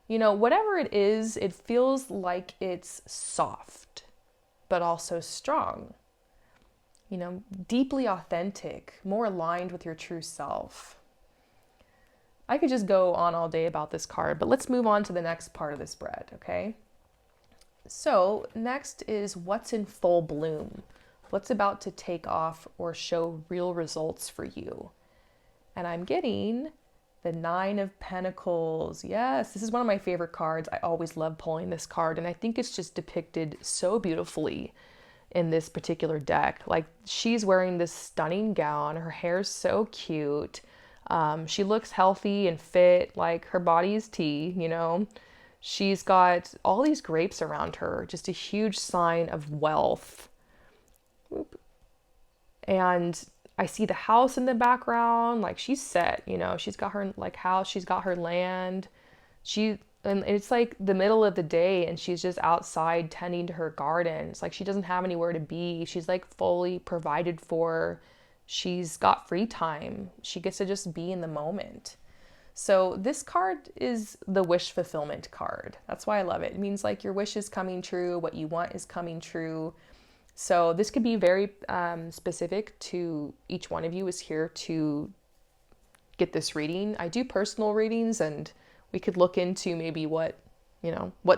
Whatever it is, it feels like it's soft, but also strong, deeply authentic, more aligned with your true self. I could just go on all day about this card, but let's move on to the next part of the spread, okay? So next is what's in full bloom, what's about to take off or show real results for you. And I'm getting the Nine of Pentacles. Yes, this is one of my favorite cards. I always love pulling this card, and I think it's just depicted so beautifully in this particular deck. Like, she's wearing this stunning gown, her hair's so cute. She looks healthy and fit, like her body is tea. She's got all these grapes around her, just a huge sign of wealth. And I see the house in the background, like she's set, she's got her like house, she's got her land. And it's like the middle of the day and she's just outside tending to her garden. It's like she doesn't have anywhere to be. She's like fully provided for. She's got free time. She gets to just be in the moment. So this card is the wish fulfillment card. That's why I love it. It means like your wish is coming true, what you want is coming true. So this could be very specific to each one of you is here to get this reading. I do personal readings, and we could look into maybe what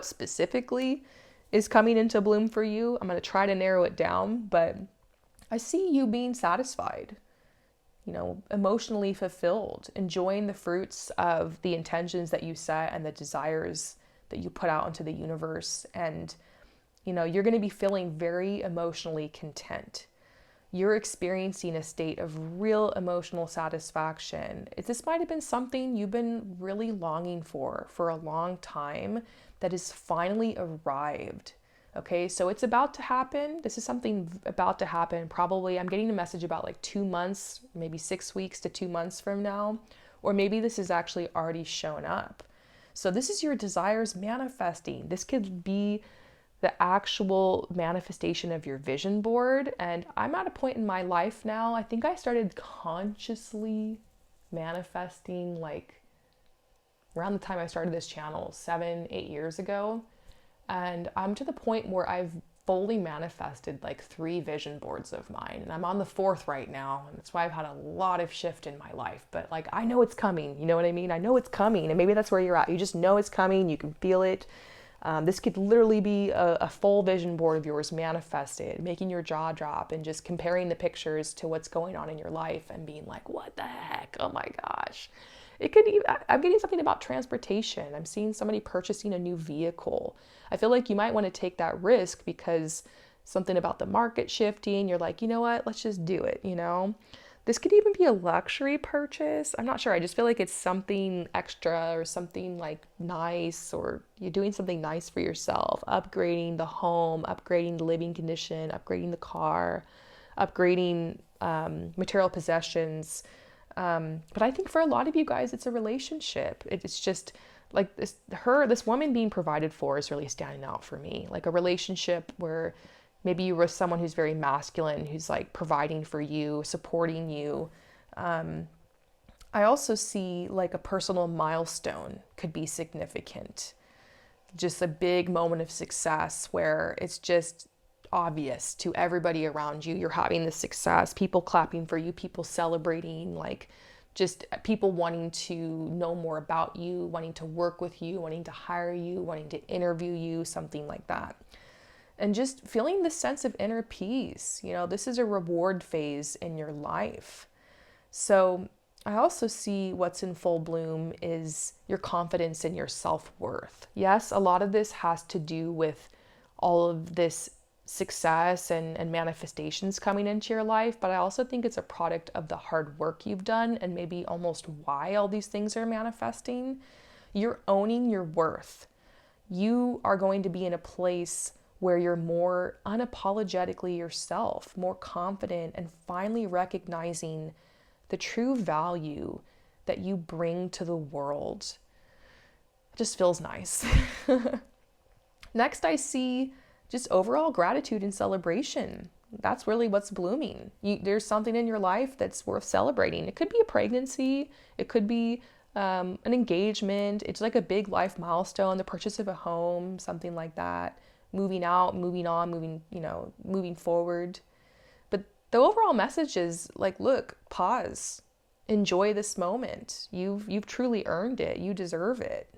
specifically is coming into bloom for you. I'm going to try to narrow it down, but I see you being satisfied, emotionally fulfilled, enjoying the fruits of the intentions that you set and the desires that you put out into the universe. And, you're going to be feeling very emotionally content. You're experiencing a state of real emotional satisfaction. This might have been something you've been really longing for a long time that has finally arrived. Okay, so it's about to happen. This is something about to happen. Probably, I'm getting a message about like 2 months, maybe 6 weeks to 2 months from now, or maybe this is actually already shown up. So this is your desires manifesting. This could be the actual manifestation of your vision board. And I'm at a point in my life now, I think I started consciously manifesting like around the time I started this channel 7-8 years ago. And I'm to the point where I've fully manifested like 3 vision boards of mine. And I'm on the 4th right now. And that's why I've had a lot of shift in my life. But like, I know it's coming. You know what I mean? I know it's coming. And maybe that's where you're at. You just know it's coming. You can feel it. This could literally be a full vision board of yours manifested, making your jaw drop and just comparing the pictures to what's going on in your life and being like, what the heck? Oh my gosh. It could even, I'm getting something about transportation. I'm seeing somebody purchasing a new vehicle. I feel like you might want to take that risk because something about the market shifting, you're like, you know what, let's just do it, you know? This could even be a luxury purchase. I'm not sure. I just feel like it's something extra or something like nice, or you're doing something nice for yourself, upgrading the home, upgrading the living condition, upgrading the car, upgrading material possessions. But I think for a lot of you guys, it's a relationship. It's just like this woman being provided for is really standing out for me. Like a relationship where maybe you were someone who's very masculine, who's like providing for you, supporting you. I also see like a personal milestone could be significant. Just a big moment of success where it's just obvious to everybody around you. You're having this success, people clapping for you, people celebrating, like just people wanting to know more about you, wanting to work with you, wanting to hire you, wanting to interview you, something like that. And just feeling this sense of inner peace. You know, this is a reward phase in your life. So I also see what's in full bloom is your confidence in your self-worth. Yes, a lot of this has to do with all of this success and manifestations coming into your life, but I also think it's a product of the hard work you've done and maybe almost why all these things are manifesting. You're owning your worth. You are going to be in a place where you're more unapologetically yourself, more confident, and finally recognizing the true value that you bring to the world. It just feels nice. Next, I see just overall gratitude and celebration. That's really what's blooming. There's something in your life that's worth celebrating. It could be a pregnancy. It could be an engagement. It's like a big life milestone, the purchase of a home, something like that. Moving out, moving on, moving forward. But the overall message is like, look, pause, enjoy this moment. You've truly earned it. You deserve it.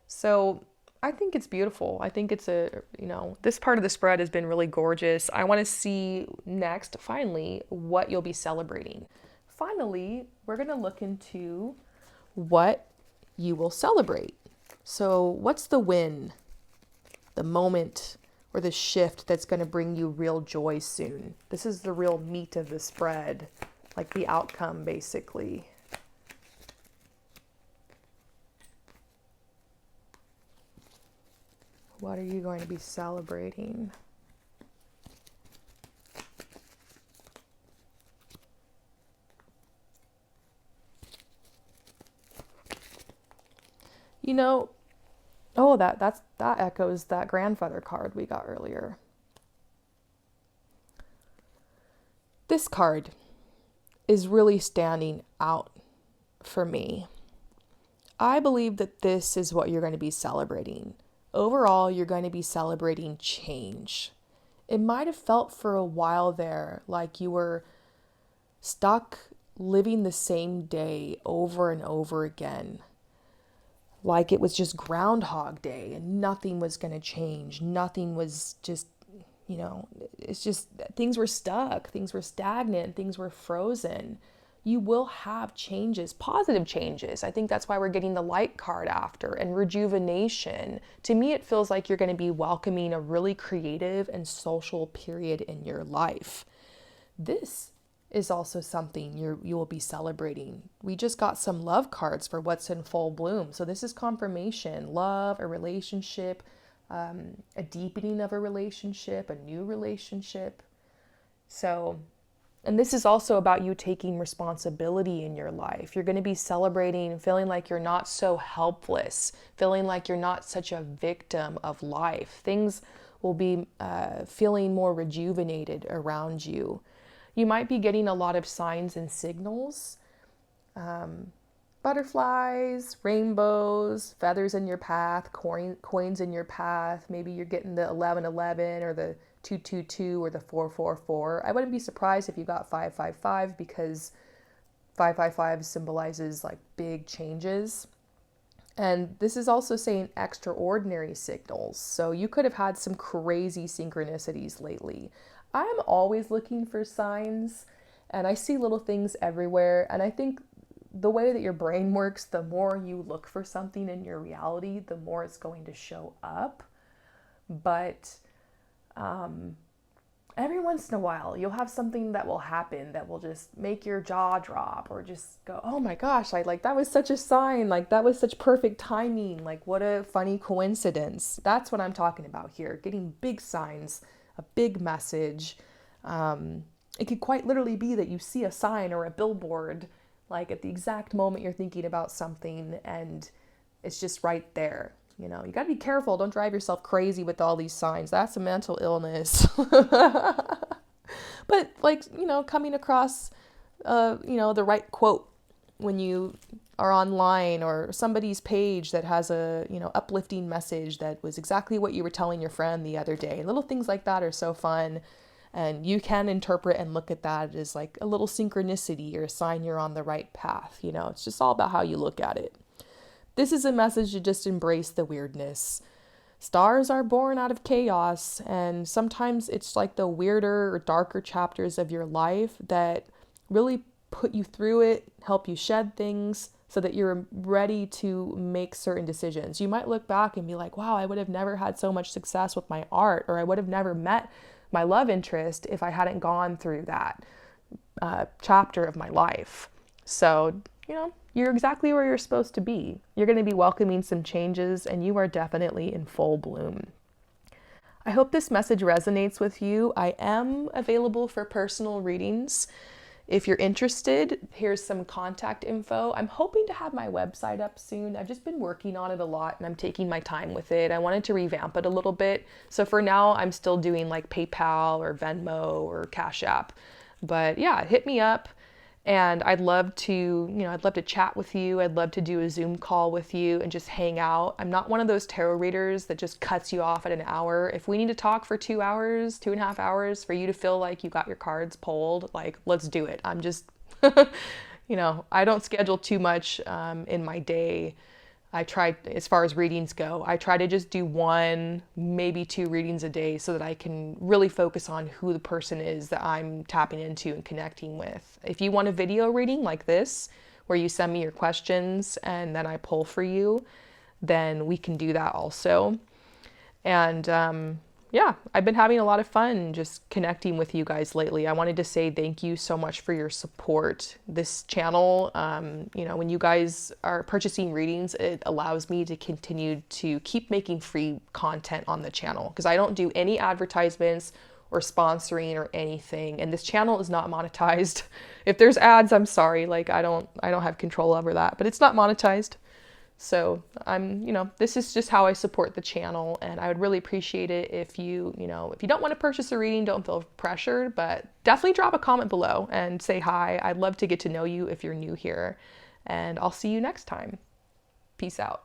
So I think it's beautiful. I think it's this part of the spread has been really gorgeous. I want to see next, finally, what you'll be celebrating. Finally, we're going to look into what you will celebrate. So what's the win? The moment or the shift that's going to bring you real joy soon. This is the real meat of the spread, like the outcome, basically. What are you going to be celebrating? You know, oh, that echoes that grandfather card we got earlier. This card is really standing out for me. I believe that this is what you're going to be celebrating. Overall, you're going to be celebrating change. It might have felt for a while there like you were stuck living the same day over and over again. Like it was just Groundhog Day and nothing was going to change. Nothing was just, it's just things were stuck, things were stagnant, things were frozen. You will have changes, positive changes. I think that's why we're getting the light card after, and rejuvenation. To me, it feels like you're going to be welcoming a really creative and social period in your life. This is also something you will be celebrating. We just got some love cards for what's in full bloom. So this is confirmation, love, a relationship, a deepening of a relationship, a new relationship. So, and this is also about you taking responsibility in your life. You're going to be celebrating, feeling like you're not so helpless, feeling like you're not such a victim of life. Things will be feeling more rejuvenated around you. You might be getting a lot of signs and signals, butterflies, rainbows, feathers in your path, coins in your path. Maybe you're getting the 1111 or the 222 or the 444. I wouldn't be surprised if you got 555 because 555 symbolizes like big changes. And this is also saying extraordinary signals. So you could have had some crazy synchronicities lately. I'm always looking for signs and I see little things everywhere. And I think the way that your brain works, the more you look for something in your reality, the more it's going to show up. But every once in a while, you'll have something that will happen that will just make your jaw drop, or just go, oh my gosh, I like, that was such a sign. Like, that was such perfect timing. Like, what a funny coincidence. That's what I'm talking about here. Getting big signs, a big message. It could quite literally be that you see a sign or a billboard, like at the exact moment you're thinking about something, and it's just right there. You know, you got to be careful. Don't drive yourself crazy with all these signs. That's a mental illness. But like, you know, coming across, the right quote when you are online, or somebody's page that has a, uplifting message that was exactly what you were telling your friend the other day. Little things like that are so fun. And you can interpret and look at that as like a little synchronicity or a sign you're on the right path. You know, it's just all about how you look at it. This is a message to just embrace the weirdness. Stars are born out of chaos, and sometimes it's like the weirder or darker chapters of your life that really put you through it, help you shed things so that you're ready to make certain decisions. You might look back and be like, wow, I would have never had so much success with my art, or I would have never met my love interest if I hadn't gone through that chapter of my life. So, you're exactly where you're supposed to be. You're going to be welcoming some changes, and you are definitely in full bloom. I hope this message resonates with you. I am available for personal readings. If you're interested, here's some contact info. I'm hoping to have my website up soon. I've just been working on it a lot, and I'm taking my time with it. I wanted to revamp it a little bit. So for now, I'm still doing like PayPal or Venmo or Cash App. But yeah, hit me up. And I'd love to chat with you. I'd love to do a Zoom call with you and just hang out. I'm not one of those tarot readers that just cuts you off at an hour. If we need to talk for 2 hours, 2.5 hours for you to feel like you got your cards pulled, like, let's do it. I'm just, I don't schedule too much in my day. I try, as far as readings go, I try to just do 1, maybe 2 readings a day so that I can really focus on who the person is that I'm tapping into and connecting with. If you want a video reading like this, where you send me your questions and then I pull for you, then we can do that also. And I've been having a lot of fun just connecting with you guys lately. I wanted to say thank you so much for your support. This channel, when you guys are purchasing readings, it allows me to continue to keep making free content on the channel, because I don't do any advertisements or sponsoring or anything. And this channel is not monetized. If there's ads, I'm sorry. Like, I don't have control over that, but it's not monetized. So this is just how I support the channel, and I would really appreciate it if you don't want to purchase a reading, don't feel pressured, but definitely drop a comment below and say hi. I'd love to get to know you if you're new here, and I'll see you next time. Peace out.